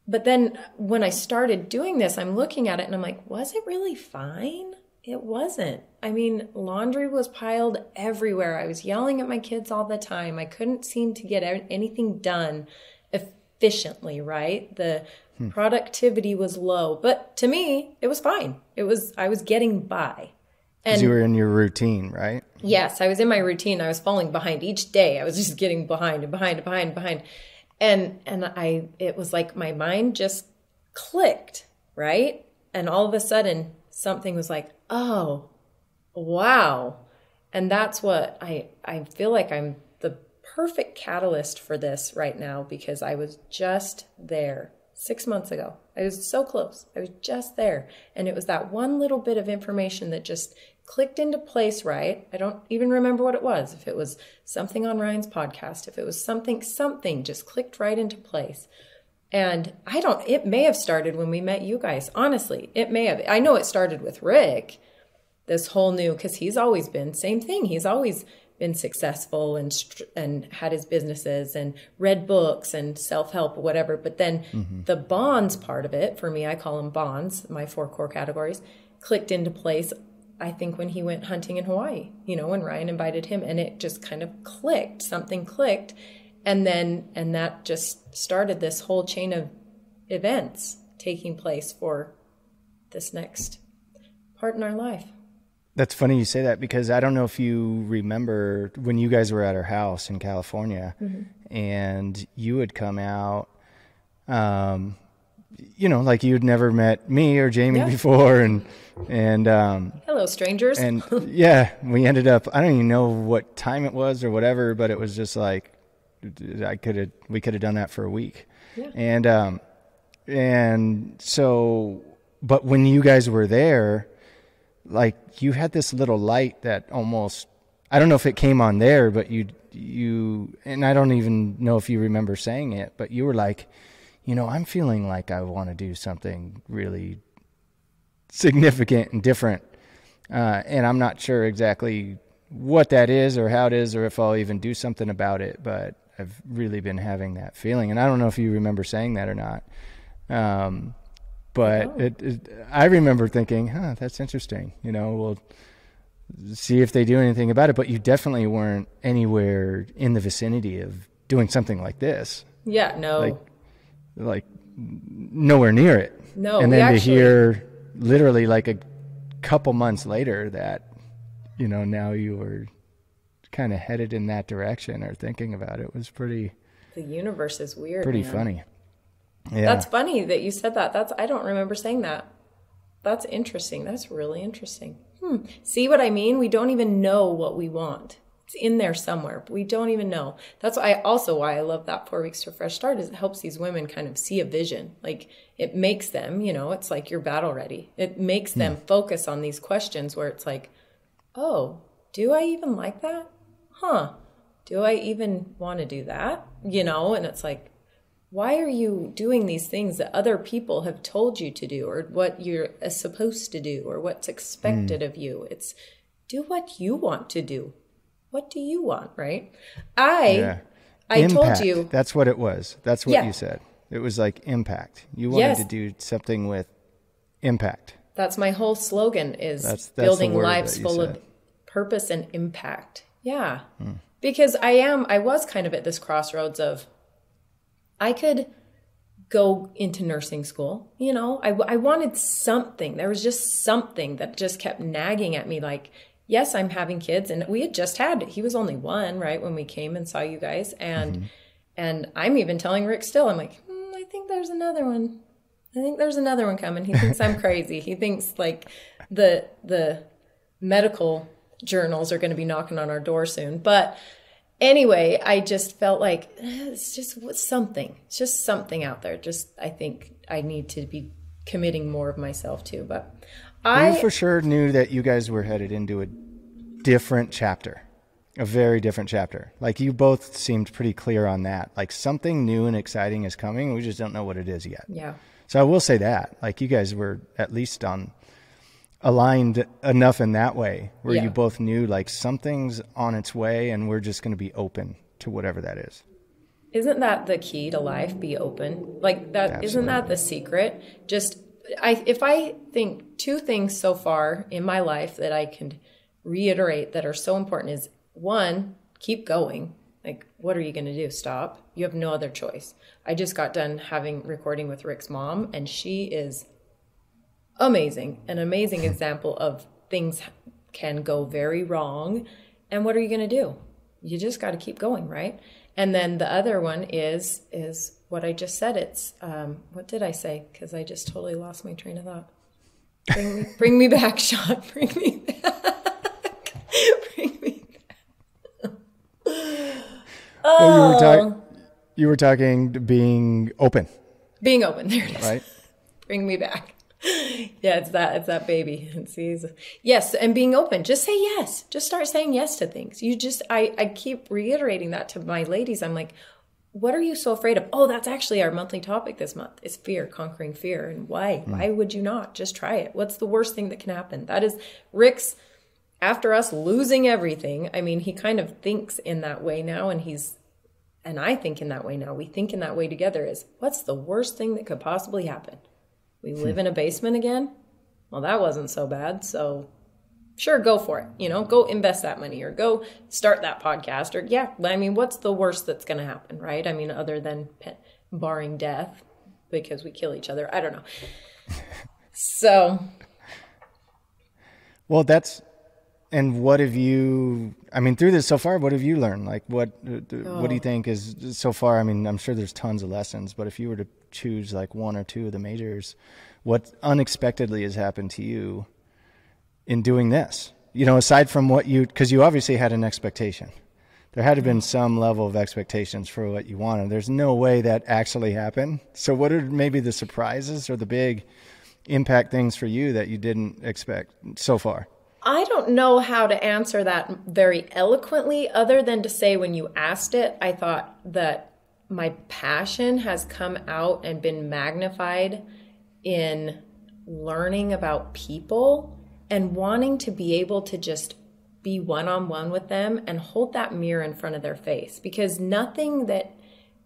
Speaker 1: But then when I started doing this, I'm looking at it and I'm like, was it really fine? It wasn't. I mean, laundry was piled everywhere. I was yelling at my kids all the time. I couldn't seem to get anything done efficiently, right? The productivity was low. But to me, it was fine. I was getting by.
Speaker 2: Because you were in your routine, right?
Speaker 1: Yes, I was in my routine. I was falling behind each day. I was just getting behind and behind and behind and behind. And it was like my mind just clicked, right? And all of a sudden something was like, oh, wow. And that's what I feel like I'm the perfect catalyst for this right now, because I was just there 6 months ago. I was so close. I was just there. And it was that one little bit of information that just clicked into place, right? I don't even remember what it was. If it was something on Ryan's podcast, if it was something just clicked right into place. And it may have started when we met you guys. Honestly, it may have. I know it started with Rick, this whole new, because he's always been, same thing. He's always been successful and had his businesses and read books and self-help or whatever. But then the bonds part of it, for me, I call them bonds, my 4 core categories, clicked into place, I think, when he went hunting in Hawaii, when Ryan invited him, and it just kind of clicked, something clicked. And that just started this whole chain of events taking place for this next part in our life.
Speaker 2: That's funny you say that, because I don't know if you remember when you guys were at our house in California and you had come out, like you'd never met me or Jamie before. And
Speaker 1: hello, strangers.
Speaker 2: And yeah, we ended up, I don't even know what time it was or whatever, but it was just like, we could have done that for a week. Yeah. And so, but when you guys were there, like you had this little light that almost, I don't know if it came on there, but you, and I don't even know if you remember saying it, but you were like, I'm feeling like I want to do something really significant and different. And I'm not sure exactly what that is or how it is, or if I'll even do something about it, but I've really been having that feeling. And I don't know if you remember saying that or not. But I remember thinking, that's interesting. We'll see if they do anything about it. But you definitely weren't anywhere in the vicinity of doing something like this.
Speaker 1: Yeah, no.
Speaker 2: Like nowhere near it.
Speaker 1: No,
Speaker 2: and then to hear literally like a couple months later that, now you were kind of headed in that direction or thinking about it was pretty.
Speaker 1: The universe is weird.
Speaker 2: Pretty
Speaker 1: man.
Speaker 2: Funny. Yeah.
Speaker 1: That's funny that you said that. I don't remember saying that. That's interesting. That's really interesting. See what I mean? We don't even know what we want. It's in there somewhere, but we don't even know. That's why I love that 4 weeks to a fresh start, is it helps these women kind of see a vision. Like it makes them, it's like you're battle ready. It makes them focus on these questions where it's like, oh, do I even like that? Do I even want to do that? And it's like, why are you doing these things that other people have told you to do, or what you're supposed to do, or what's expected of you? It's do what you want to do. What do you want, right? I told you.
Speaker 2: That's what it was. That's what you said. It was like impact. You wanted to do something with impact.
Speaker 1: That's my whole slogan, is
Speaker 2: that's
Speaker 1: building lives full of purpose and impact. Yeah. Because I was kind of at this crossroads of, I could go into nursing school. I wanted something. There was just something that just kept nagging at me, like, yes, I'm having kids. And we had just he was only 1, right, when we came and saw you guys. And I'm even telling Rick still, I'm like, I think there's another one. I think there's another one coming. He thinks I'm crazy. He thinks like the medical journals are going to be knocking on our door soon. But anyway, I just felt like it's just something. It's just something out there. I think I need to be committing more of myself to. But
Speaker 2: You for sure knew that you guys were headed into a different chapter, a very different chapter. Like, you both seemed pretty clear on that. Like, something new and exciting is coming. We just don't know what it is yet.
Speaker 1: Yeah.
Speaker 2: So I will say that, like, you guys were at least aligned enough in that way where you both knew, like, something's on its way and we're just going to be open to whatever that is.
Speaker 1: Isn't that the key to life? Be open. Like that. Absolutely. Isn't that the secret? If I think two things so far in my life that I can reiterate that are so important is, one, keep going. Like, what are you going to do? Stop? You have no other choice. I just got done recording with Rick's mom, and she is amazing. An amazing example of things can go very wrong. And what are you going to do? You just got to keep going, right? And then the other one is what I just said. It's, what did I say? Because I just totally lost my train of thought. Bring me back, Shawn. Bring me back. Bring me back. Oh.
Speaker 2: Well, you were talking being open.
Speaker 1: Being open. There it is.
Speaker 2: Right?
Speaker 1: Bring me back. Yeah, it's that baby. Yes, and being open. Just say yes. Just start saying yes to things. I keep reiterating that to my ladies. I'm like, what are you so afraid of? Oh, that's actually our monthly topic this month. It's fear, conquering fear. And why? Why would you not? Just try it. What's the worst thing that can happen? That is Rick's, after us losing everything. I mean, he kind of thinks in that way now, and I think in that way now. We think in that way together is, what's the worst thing that could possibly happen? We live in a basement again? Well, that wasn't so bad. So sure, go for it. Go invest that money or go start that podcast or what's the worst that's going to happen, right? I mean, other than barring death because we kill each other. I don't know. So. Well,
Speaker 2: and what have you, through this so far, what have you learned? Like, what do you think is so far? I'm sure there's tons of lessons, but if you were to choose like one or two of the majors, what unexpectedly has happened to you in doing this? Aside from because you obviously had an expectation. There had to have been some level of expectations for what you wanted. There's no way that actually happened. So what are maybe the surprises or the big impact things for you that you didn't expect so far?
Speaker 1: I don't know how to answer that very eloquently, other than to say when you asked it, I thought that my passion has come out and been magnified in learning about people and wanting to be able to just be one-on-one with them and hold that mirror in front of their face. Because nothing that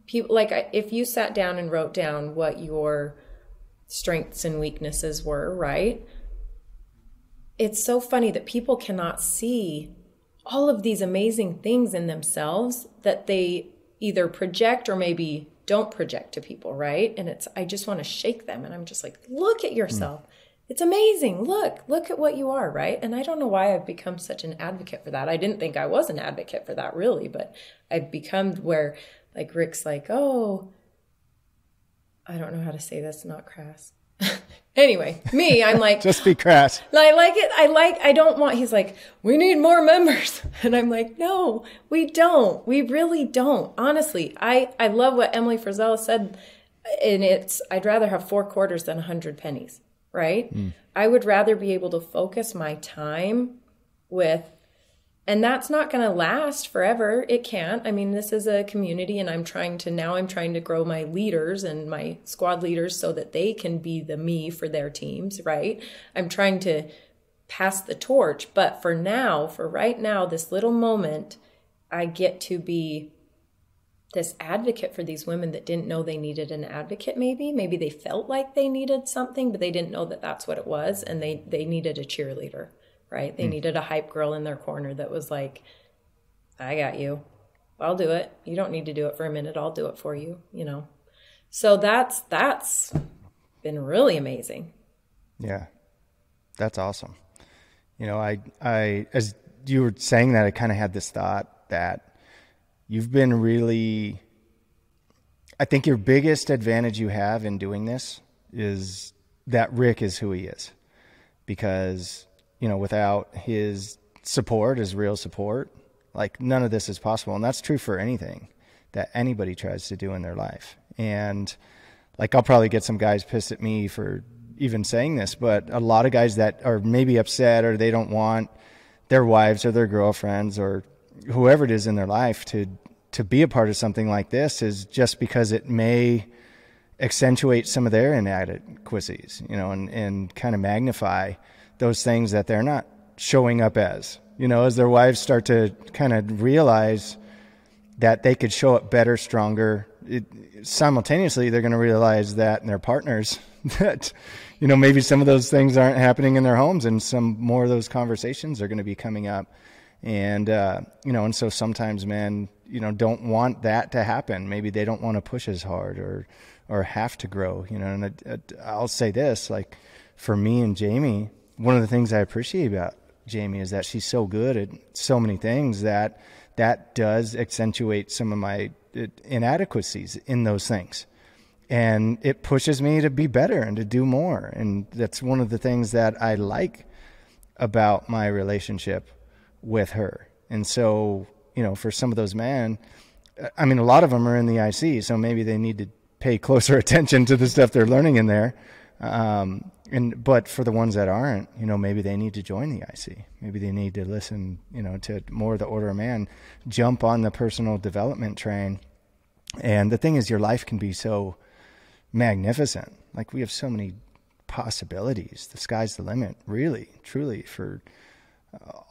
Speaker 1: people, like if you sat down and wrote down what your strengths and weaknesses were, right? It's so funny that people cannot see all of these amazing things in themselves that they either project or maybe don't project to people, right? And I just want to shake them. And I'm just like, look at yourself. It's amazing. Look at what you are, right? And I don't know why I've become such an advocate for that. I didn't think I was an advocate for that really, but I've become where like Rick's like, oh, I don't know how to say this, not crass. Anyway, I'm like,
Speaker 2: just be crass.
Speaker 1: I like it. I don't want, he's like, we need more members. And I'm like, no, we don't. We really don't. Honestly, I love what Emily Frizella said. And I'd rather have 4 quarters than 100 pennies, right? I would rather be able to focus my time with, and that's not going to last forever. It can't. This is a community and I'm trying to grow my leaders and my squad leaders so that they can be the me for their teams, right? I'm trying to pass the torch. But for right now, this little moment, I get to be this advocate for these women that didn't know they needed an advocate maybe. Maybe they felt like they needed something, but they didn't know that that's what it was. And they needed a cheerleader. Right? They needed a hype girl in their corner that was like, I got you. I'll do it. You don't need to do it for a minute. I'll do it for you, So that's been really amazing.
Speaker 2: Yeah. That's awesome. I as you were saying that, I kind of had this thought that you've been really, I think your biggest advantage you have in doing this is that Rick is who he is, because without his support, his real support, like none of this is possible. And that's true for anything that anybody tries to do in their life. And like, I'll probably get some guys pissed at me for even saying this, but a lot of guys that are maybe upset or they don't want their wives or their girlfriends or whoever it is in their life to be a part of something like this is just because it may accentuate some of their inadequacies, you know, and kind of magnify those things that they're not showing up as, you know, as their wives start to kind of realize that they could show up better, stronger. Simultaneously, they're going to realize that in their partners that, you know, maybe some of those things aren't happening in their homes and some more of those conversations are going to be coming up. And, you know, and so sometimes men, you know, don't want that to happen. Maybe they don't want to push as hard or have to grow, you know. And I'll say this, like for me and Jamie, one of the things I appreciate about Jamie is that she's so good at so many things that does accentuate some of my inadequacies in those things. And it pushes me to be better and to do more. And that's one of the things that I like about my relationship with her. And so, you know, for some of those men, I mean, a lot of them are in the IC, so maybe they need to pay closer attention to the stuff they're learning in there. But for the ones that aren't, you know, maybe they need to join the IC. Maybe they need to listen, you know, to more of the Order of Man, jump on the personal development train. And the thing is, your life can be so magnificent. Like we have so many possibilities. The sky's the limit, really, truly, for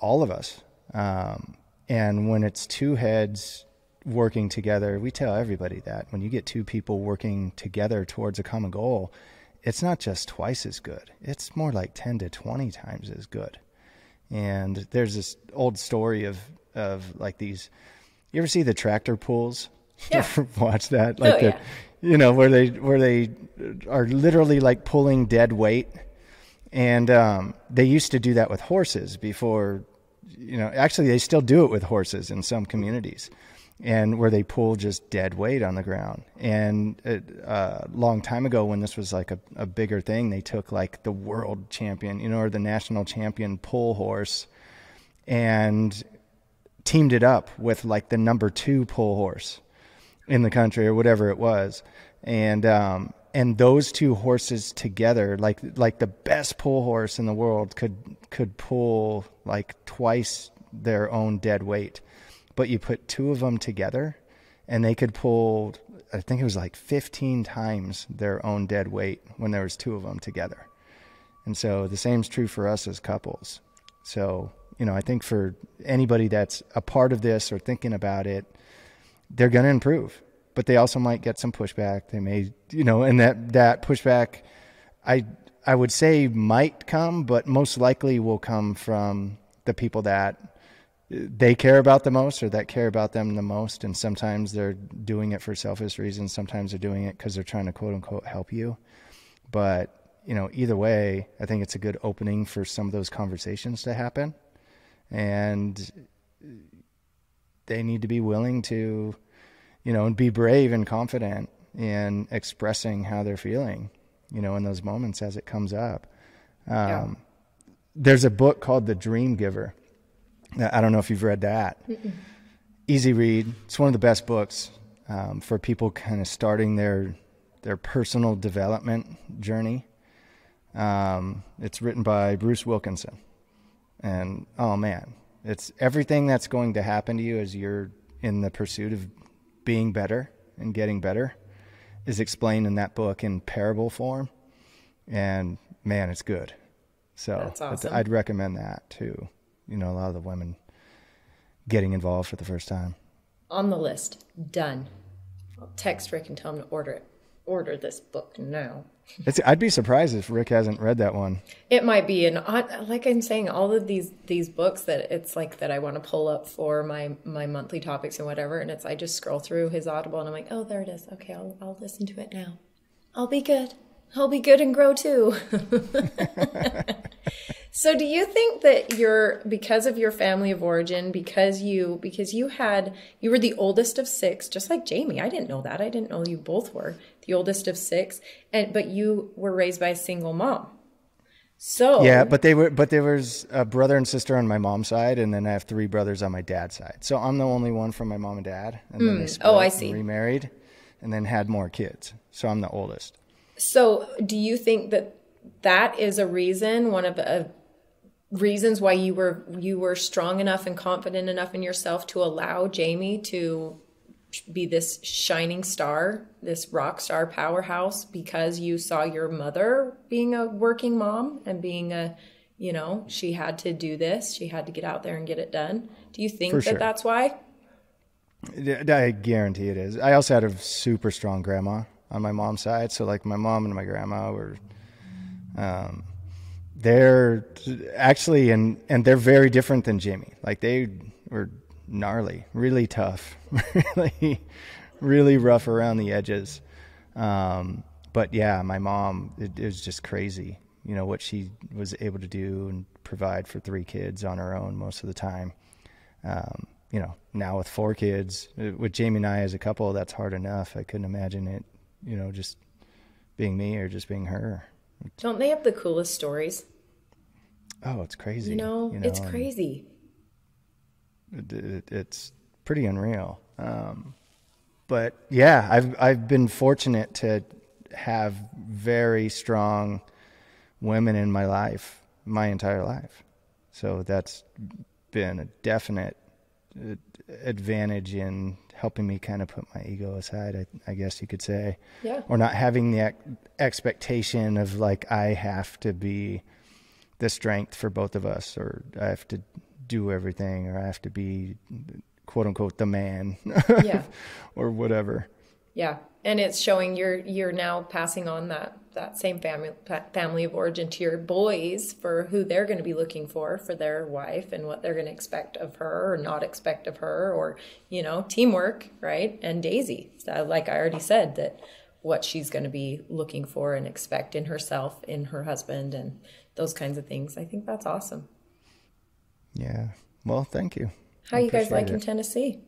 Speaker 2: all of us. And when it's two heads working together, we tell everybody that when you get two people working together towards a common goal, it's not just twice as good. It's more like 10 to 20 times as good. And there's this old story of like these, you ever see the tractor pulls?
Speaker 1: Yeah.
Speaker 2: Watch that? Like
Speaker 1: yeah.
Speaker 2: You know, where they are literally like pulling dead weight. And they used to do that with horses before, you know, actually they still do it with horses in some communities, and where they pull just dead weight on the ground. And a long time ago, when this was like a bigger thing, they took like the world champion, you know, or the national champion pull horse and teamed it up with like the number 2 pull horse in the country or whatever it was. And those two horses together, like the best pull horse in the world could pull like twice their own dead weight. But you put 2 of them together and they could pull, I think it was like 15 times their own dead weight when there was 2 of them together. And so the same is true for us as couples. So, you know, I think for anybody that's a part of this or thinking about it, they're going to improve. But they also might get some pushback. They may, you know, and that pushback, I would say might come, but most likely will come from the people that they care about the most or that care about them the most. And sometimes they're doing it for selfish reasons. Sometimes they're doing it because they're trying to quote unquote help you. But, you know, either way, I think it's a good opening for some of those conversations to happen. And they need to be willing to, you know, and be brave and confident in expressing how they're feeling, you know, in those moments as it comes up. There's a book called The Dream Giver. I don't know if you've read that. Mm-mm. Easy read. It's one of the best books for people kind of starting their personal development journey. It's written by Bruce Wilkinson. And, oh man, it's everything that's going to happen to you as you're in the pursuit of being better and getting better is explained in that book in parable form. And man, it's good. So
Speaker 1: that's awesome.
Speaker 2: I'd recommend that too. You know, a lot of the women getting involved for the first time.
Speaker 1: On the list. Done. I'll text Rick and tell him to order this book now.
Speaker 2: I'd be surprised if Rick hasn't read that one.
Speaker 1: It might be like I'm saying, all of these books that it's like that I want to pull up for my monthly topics and whatever, and I just scroll through his Audible and I'm like, oh, there it is. Okay, I'll listen to it now. I'll be good and grow too. So do you think that because of your family of origin, because you were the oldest of 6, just like Jamie? I didn't know that. I didn't know you both were the oldest of 6, but you were raised by a single mom. So
Speaker 2: yeah, but there was a brother and sister on my mom's side, and then I have 3 brothers on my dad's side. So I'm the only one from my mom and dad, and then they split
Speaker 1: I see.
Speaker 2: and remarried, and then had more kids. So I'm the oldest.
Speaker 1: So do you think that that is a reason, one of the reasons why you were strong enough and confident enough in yourself to allow Jamie to be this shining star, this rock star powerhouse, because you saw your mother being a working mom and being she had to do this. She had to get out there and get it done. Do you think that that's why?
Speaker 2: I guarantee it is. I also had a super strong grandma on my mom's side. So like my mom and my grandma were, they're actually, and they're very different than Jamie. Like they were gnarly, really tough, really rough around the edges. But yeah, my mom, it was just crazy, what she was able to do and provide for 3 kids on her own most of the time. Now with 4 kids, with Jamie and I as a couple, that's hard enough. I couldn't imagine it, just being me or just being her.
Speaker 1: Don't they have the coolest stories?
Speaker 2: Oh, it's crazy.
Speaker 1: It's crazy.
Speaker 2: It's pretty unreal. But yeah, I've been fortunate to have very strong women in my life, my entire life. So that's been a definite advantage in helping me kind of put my ego aside, I guess you could say.
Speaker 1: Yeah.
Speaker 2: Or not having the expectation of like, I have to be the strength for both of us, or I have to do everything, or I have to be quote unquote the man.
Speaker 1: Yeah.
Speaker 2: Or whatever.
Speaker 1: Yeah. And it's showing you're now passing on that same family of origin to your boys for who they're going to be looking for their wife, and what they're going to expect of her or not expect of her, or, teamwork, right? And Daisy, like I already said, that what she's going to be looking for and expect in herself, in her husband, and those kinds of things. I think that's awesome.
Speaker 2: Yeah. Well, thank you.
Speaker 1: How you guys like in Tennessee?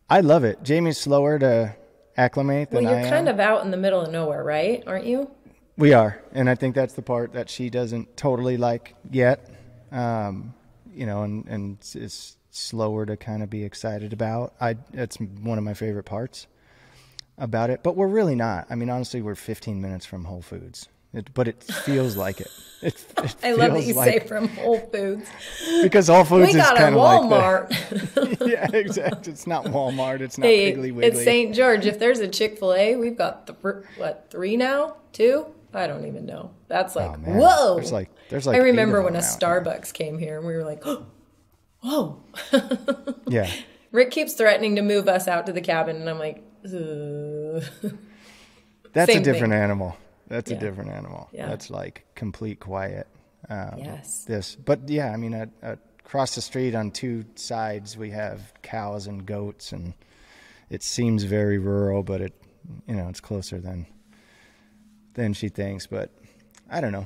Speaker 2: I love it. Jamie's slower to acclimate than I am.
Speaker 1: Well, you're kind of out in the middle of nowhere, right? Aren't you?
Speaker 2: We are. And I think that's the part that she doesn't totally like yet. And it's slower to kind of be excited about. It's one of my favorite parts about it. But we're really not. I mean, honestly, we're 15 minutes from Whole Foods. But it feels like it.
Speaker 1: I love that you say from Whole Foods.
Speaker 2: Because Whole Foods is kind of
Speaker 1: Walmart.
Speaker 2: Like yeah, exactly. It's not Walmart. It's not Piggly Wiggly.
Speaker 1: It's St. George. If there's a Chick-fil-A, we've got, 3 now? 2? I don't even know. That's like, whoa.
Speaker 2: There's like
Speaker 1: I remember when a Starbucks came here and we were like, oh, whoa.
Speaker 2: Yeah.
Speaker 1: Rick keeps threatening to move us out to the cabin, and I'm like, ugh.
Speaker 2: That's a different animal. That's a
Speaker 1: Yeah.
Speaker 2: different animal.
Speaker 1: Yeah.
Speaker 2: That's like complete quiet.
Speaker 1: Yes.
Speaker 2: But yeah, I mean, across the street on 2 sides, we have cows and goats, and it seems very rural, but it's closer than she thinks. But I don't know.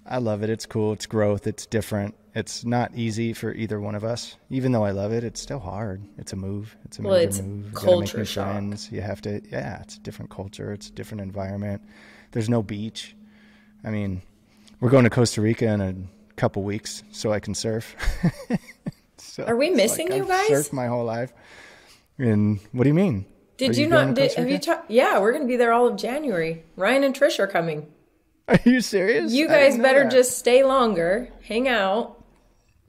Speaker 2: I love it. It's cool. It's growth. It's different. It's not easy for either one of us. Even though I love it, it's still hard. It's a move. It's a major move. You
Speaker 1: culture
Speaker 2: make
Speaker 1: shock.
Speaker 2: friends. You have to, it's a different culture. It's a different environment. There's no beach. I mean, we're going to Costa Rica in a couple weeks so I can surf. So
Speaker 1: Are we missing you guys?
Speaker 2: I've surfed my whole life. And what do you mean?
Speaker 1: Did you not? Have you? Yeah, we're going to be there all of January. Ryan and Trish are coming.
Speaker 2: Are you serious?
Speaker 1: You guys better just stay longer, hang out.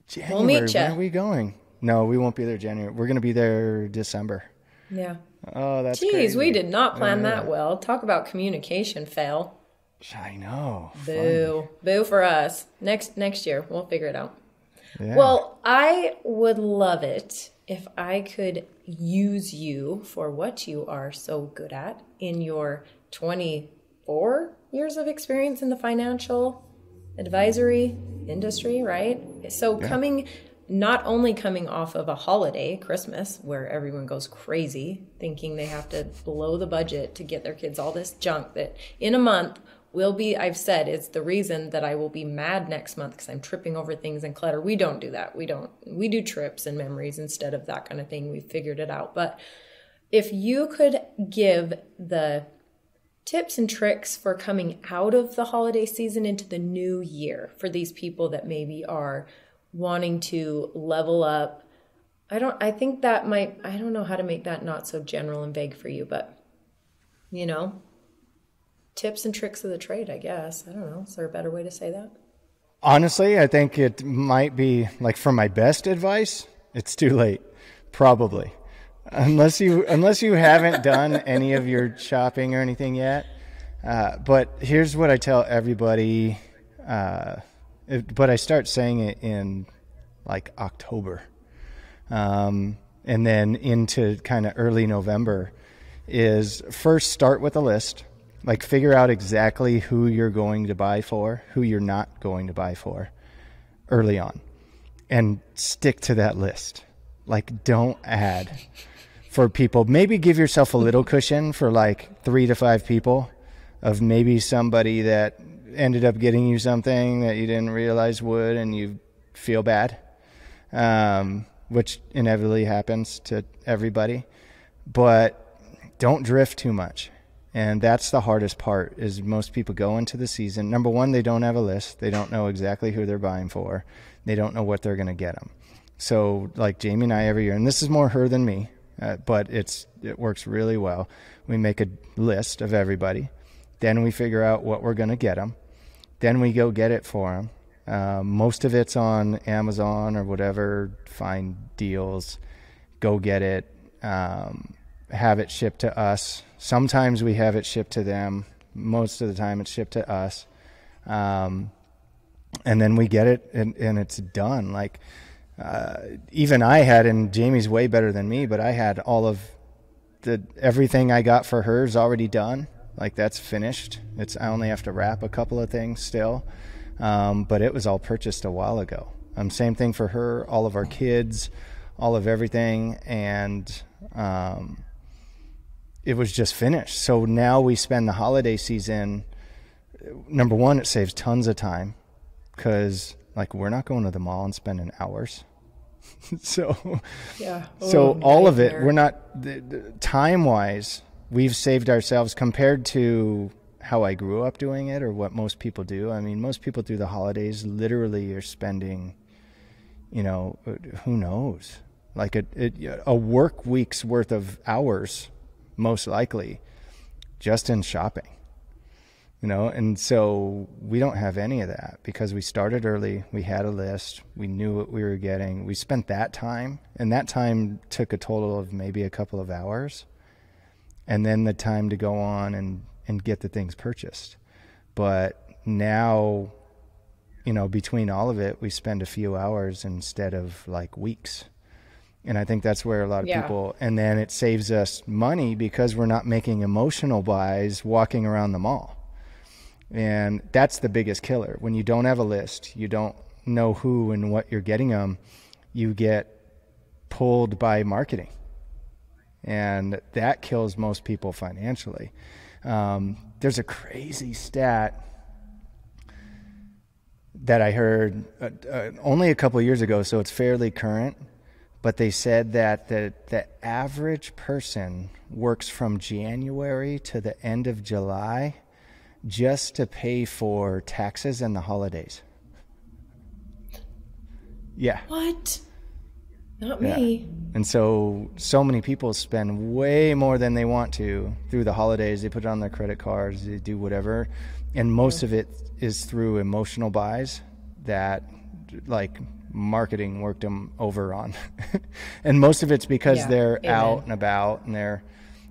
Speaker 2: January,
Speaker 1: we'll meet you.
Speaker 2: Where are we going? No, we won't be there January. We're going to be there December.
Speaker 1: Yeah.
Speaker 2: Oh, that's
Speaker 1: Jeez, we did not plan that well. Talk about communication fail.
Speaker 2: I know.
Speaker 1: Boo.
Speaker 2: Funny.
Speaker 1: Boo for us. Next year, we'll figure it out.
Speaker 2: Yeah.
Speaker 1: Well, I would love it if I could use you for what you are so good at in your 24 years of experience in the financial advisory industry, right? So not only coming off of a holiday, Christmas, where everyone goes crazy thinking they have to blow the budget to get their kids all this junk that in a month I've said it's the reason that I will be mad next month because I'm tripping over things and clutter. We don't do that. We do trips and memories instead of that kind of thing. We figured it out. But if you could give the tips and tricks for coming out of the holiday season into the new year for these people that maybe are wanting to level up. I don't know how to make that not so general and vague for you, but tips and tricks of the trade, I guess. I don't know. Is there a better way to say that?
Speaker 2: Honestly, I think it might be like for my best advice, it's too late, probably. Unless you haven't done any of your shopping or anything yet. But here's what I tell everybody. But I start saying it in like October. And then into kind of early November is first start with a list. Like figure out exactly who you're going to buy for, who you're not going to buy for early on, and stick to that list. Like don't add for people. Maybe give yourself a little cushion for like 3 to 5 people of maybe somebody that ended up getting you something that you didn't realize would, and you feel bad, which inevitably happens to everybody. But don't drift too much. And that's the hardest part is most people go into the season. Number one, they don't have a list. They don't know exactly who they're buying for. They don't know what they're going to get them. So like Jamie and I every year, and this is more her than me, but it works really well. We make a list of everybody. Then we figure out what we're going to get them. Then we go get it for them. Most of it's on Amazon or whatever. Find deals. Go get it. Have it shipped to us. Sometimes we have it shipped to them. Most of the time it's shipped to us. And then we get it and it's done. Like, even I had, and Jamie's way better than me, but I had all of everything I got for hers already done. Like that's finished. I only have to wrap a couple of things still. But it was all purchased a while ago. Same thing for her, all of our kids, all of everything. And, it was just finished. So now we spend the holiday season. Number one, it saves tons of time because like we're not going to the mall and spending hours. So,
Speaker 1: yeah.
Speaker 2: So all of it, we're not time wise, we've saved ourselves compared to how I grew up doing it or what most people do. I mean, most people through the holidays literally are spending, who knows, like a work week's worth of hours, most likely just in shopping, and so we don't have any of that because we started early. We had a list. We knew what we were getting. We spent that time, and that time took a total of maybe a couple of hours, and then the time to go on and get the things purchased. But now, between all of it, we spend a few hours instead of like weeks. And I think that's where a lot of people, and then it saves us money because we're not making emotional buys walking around the mall. And that's the biggest killer. When you don't have a list, you don't know who and what you're getting them, you get pulled by marketing. And that kills most people financially. There's a crazy stat that I heard only a couple of years ago, so it's fairly current. But they said that the average person works from January to the end of July just to pay for taxes and the holidays. Yeah.
Speaker 1: What? Not me.
Speaker 2: And so many people spend way more than they want to through the holidays. They put it on their credit cards, they do whatever. And most of it is through emotional buys that like marketing worked them over on. And most of it's because they're out and about and they're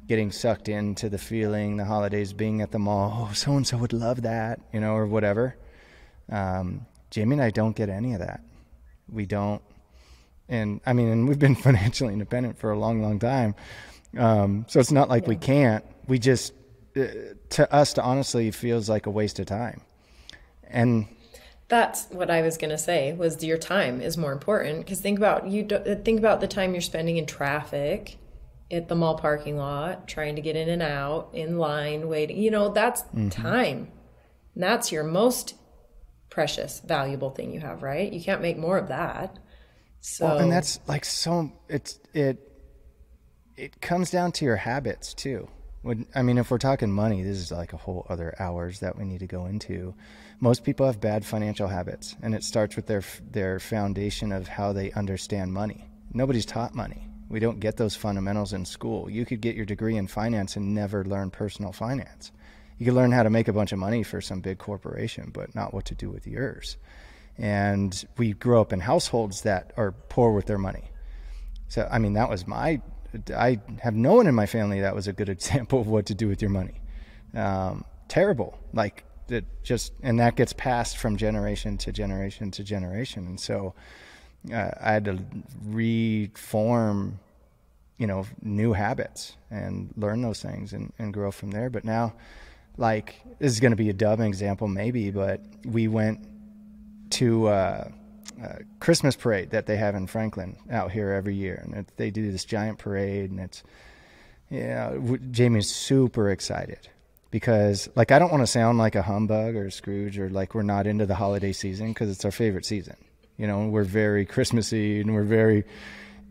Speaker 2: getting sucked into the feeling, the holidays, being at the mall. Oh, so-and-so would love that, or whatever. Jamie and I don't get any of that. We don't. And we've been financially independent for a long, long time. So it's not like we can't. We just, to us, to honestly feels like a waste of time. And
Speaker 1: that's what I was going to say was your time is more important because think about the time you're spending in traffic at the mall parking lot, trying to get in and out, in line, waiting. That's time. And that's your most precious, valuable thing you have, right? You can't make more of that. So,
Speaker 2: and that's like it comes down to your habits too. If we're talking money, this is like a whole other hours that we need to go into. Most people have bad financial habits, and it starts with their foundation of how they understand money. Nobody's taught money. We don't get those fundamentals in school. You could get your degree in finance and never learn personal finance. You can learn how to make a bunch of money for some big corporation, but not what to do with yours. And we grew up in households that are poor with their money. So, I mean, I have no one in my family that was a good example of what to do with your money. Terrible. Like, and that gets passed from generation to generation to generation. And so I had to reform, new habits and learn those things and grow from there. But now, like, this is going to be a dumb example maybe, but we went to a Christmas parade that they have in Franklin out here every year. And they do this giant parade, and it's, Jamie's super excited because, like, I don't want to sound like a humbug or a Scrooge or like we're not into the holiday season, because it's our favorite season. We're very Christmassy and we're very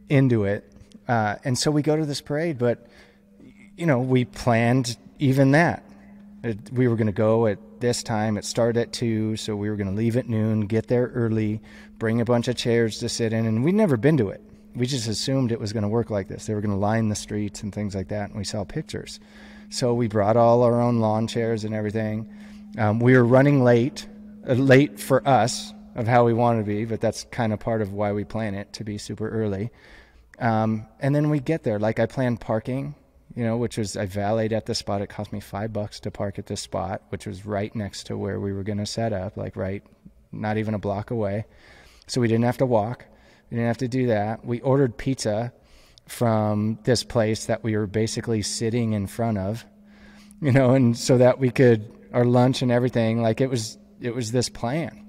Speaker 2: into it. And so we go to this parade, but, we planned even that. We were going to go at this time. It started at 2:00, so we were going to leave at noon, get there early, bring a bunch of chairs to sit in, and we'd never been to it. We just assumed it was going to work like this. They were going to line the streets and things like that, and we saw pictures. So we brought all our own lawn chairs and everything. We were running late for us of how we wanted to be, but that's kind of part of why we plan it, to be super early. And then we get there. Like, I planned parking, which was, I valeted at the spot. It cost me $5 to park at this spot, which was right next to where we were going to set up, like not even a block away. So we didn't have to walk. We didn't have to do that. We ordered pizza from this place that we were basically sitting in front of, and so that we could, our lunch and everything, like, it was this plan.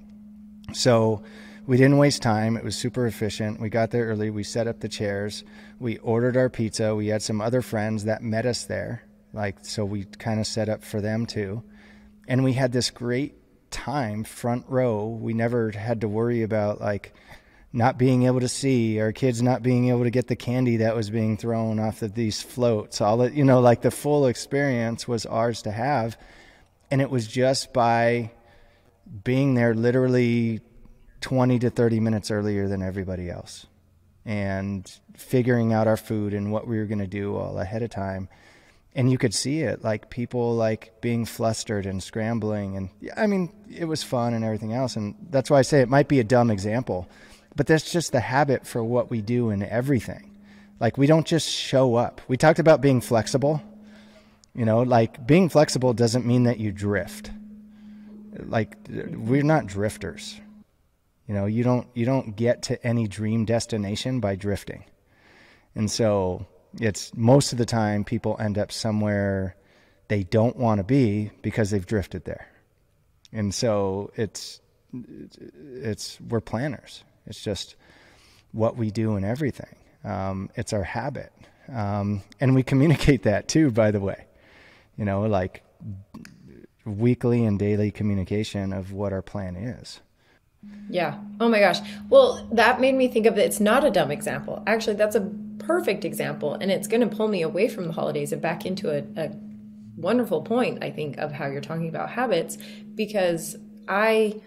Speaker 2: So we didn't waste time. It was super efficient. We got there early. We set up the chairs. We ordered our pizza. We had some other friends that met us there. So we kind of set up for them too. And we had this great time, front row. We never had to worry about, not being able to see, our kids not being able to get the candy that was being thrown off of these floats. All that, the full experience was ours to have. And it was just by being there literally 20 to 30 minutes earlier than everybody else, and figuring out our food and what we were going to do all ahead of time. And you could see it, like, people being flustered and scrambling. And I mean, it was fun and everything else. And that's why I say it might be a dumb example, but that's just the habit for what we do in everything. Like, we don't just show up. We talked about being flexible, being flexible doesn't mean that you drift. We're not drifters. You don't get to any dream destination by drifting. And so it's, most of the time, people end up somewhere they don't want to be because they've drifted there. And so we're planners. It's just what we do in everything. It's our habit. And we communicate that too, by the way, weekly and daily communication of what our plan is.
Speaker 1: Yeah. Oh my gosh. Well, that made me think of it. It's not a dumb example. Actually, that's a perfect example. And it's going to pull me away from the holidays and back into a wonderful point, I think, of how you're talking about habits, because okay,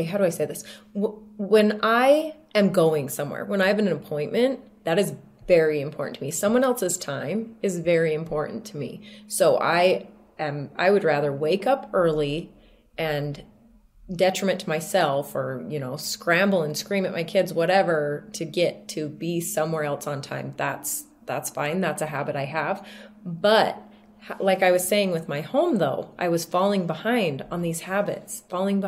Speaker 1: how do I say this? When I am going somewhere, when I have an appointment, that is very important to me. Someone else's time is very important to me. So I would rather wake up early and detriment to myself, or, scramble and scream at my kids, whatever, to get to be somewhere else on time. That's fine. That's a habit I have. But like I was saying with my home, though, I was falling behind on these habits, And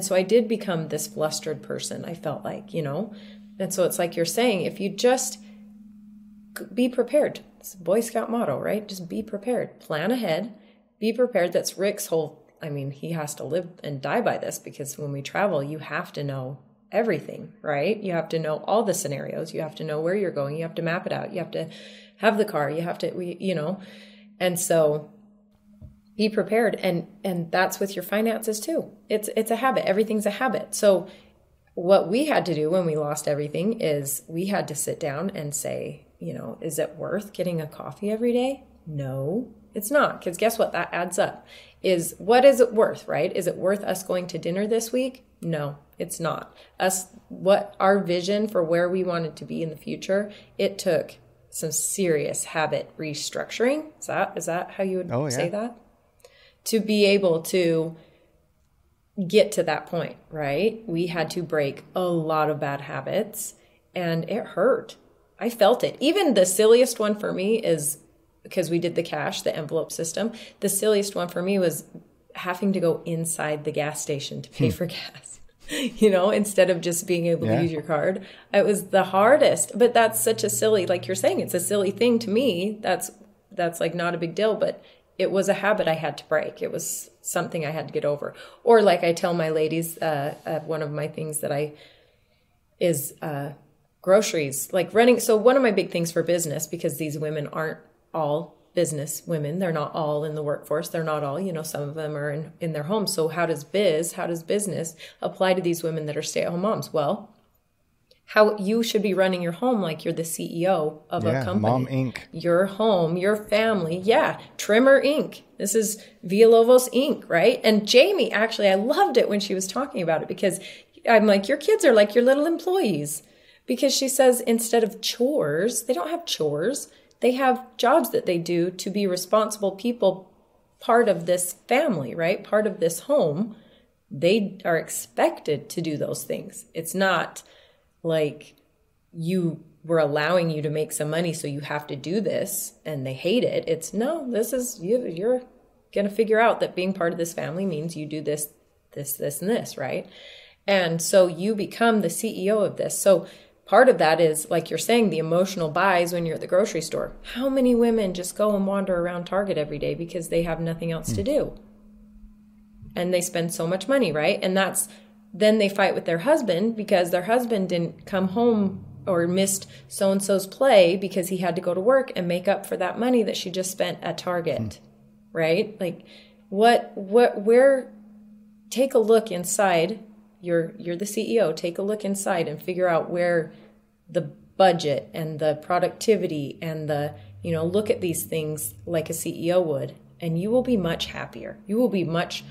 Speaker 1: so I did become this flustered person, I felt like, And so it's like you're saying, if you just be prepared. It's a Boy Scout motto, right? Just be prepared. Plan ahead. Be prepared. That's Rick's whole, he has to live and die by this, because when we travel, you have to know everything, right? You have to know all the scenarios. You have to know where you're going. You have to map it out. You have to have the car. You have to, and so be prepared. And that's with your finances too. It's a habit. Everything's a habit. So what we had to do when we lost everything is we had to sit down and say, is it worth getting a coffee every day? No, it's not. Because guess what? That adds up. What is it worth, right? Is it worth us going to dinner this week? No, it's not. What our vision for where we wanted to be in the future, it took some serious habit restructuring. Is that how you would say that? To be able to get to that point, right? We had to break a lot of bad habits, and it hurt. I felt it. Even the silliest one for me is, because we did the cash, the envelope system, the silliest one for me was having to go inside the gas station to pay for gas, instead of just being able to use your card. It was the hardest, but that's such a silly, like you're saying, it's a silly thing to me. That's like not a big deal, but it was a habit I had to break. It was something I had to get over. Or like I tell my ladies, one of my things that is groceries, like running. So one of my big things for business, because these women aren't all business women, they're not all in the workforce. They're not all, some of them are in their homes. So how does business apply to these women that are stay-at-home moms? Well, how you should be running your home like you're the CEO of a company.
Speaker 2: Mom Inc.
Speaker 1: Your home, your family. Yeah. Trimmer Inc. This is Villalovos Inc., right? And Jamie, actually, I loved it when she was talking about it, because I'm like, your kids are like your little employees. Because she says instead of chores, they don't have chores. They have jobs that they do to be responsible people, part of this family, right? Part of this home. They are expected to do those things. It's not like we're allowing you to make some money, so you have to do this, and they hate it. It's no, this is you're going to figure out that being part of this family means you do this, and this, right? And so you become the CEO of this. So part of that is, like you're saying, the emotional buys when you're at the grocery store. How many women just go and wander around Target every day because they have nothing else to do? And they spend so much money, right? And then they fight with their husband because their husband didn't come home or missed so-and-so's play because he had to go to work and make up for that money that she just spent at Target, right? Like where, take a look inside. You're the CEO. Take a look inside and figure out where the budget and the productivity and the, look at these things like a CEO would, and you will be much happier. You will be much,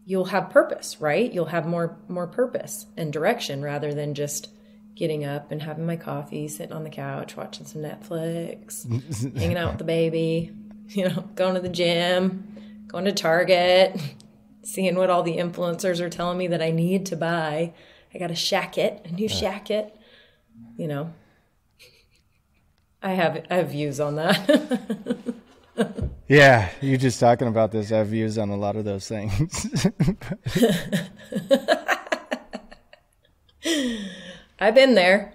Speaker 1: you'll have purpose, right? You'll have more purpose and direction rather than just getting up and having my coffee, sitting on the couch, watching some Netflix, hanging out with the baby, going to the gym, going to Target, seeing what all the influencers are telling me that I need to buy. I got a new shacket, I have views on that.
Speaker 2: Yeah, you just talking about this. I have views on a lot of those things.
Speaker 1: I've been there.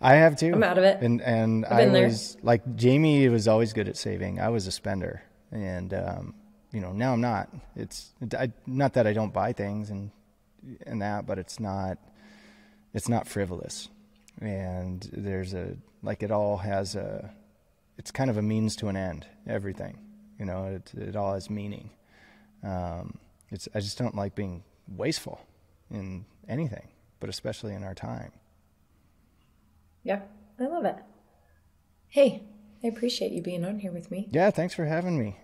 Speaker 2: I have too.
Speaker 1: I'm out of it.
Speaker 2: And I was like, Jamie was always good at saving. I was a spender, and now I'm not. Not that I don't buy things and that, but it's not frivolous. And there's it all has it's kind of a means to an end, everything, it all has meaning. I just don't like being wasteful in anything, but especially in our time.
Speaker 1: Yeah, I love it. Hey, I appreciate you being on here with me.
Speaker 2: Yeah, thanks for having me.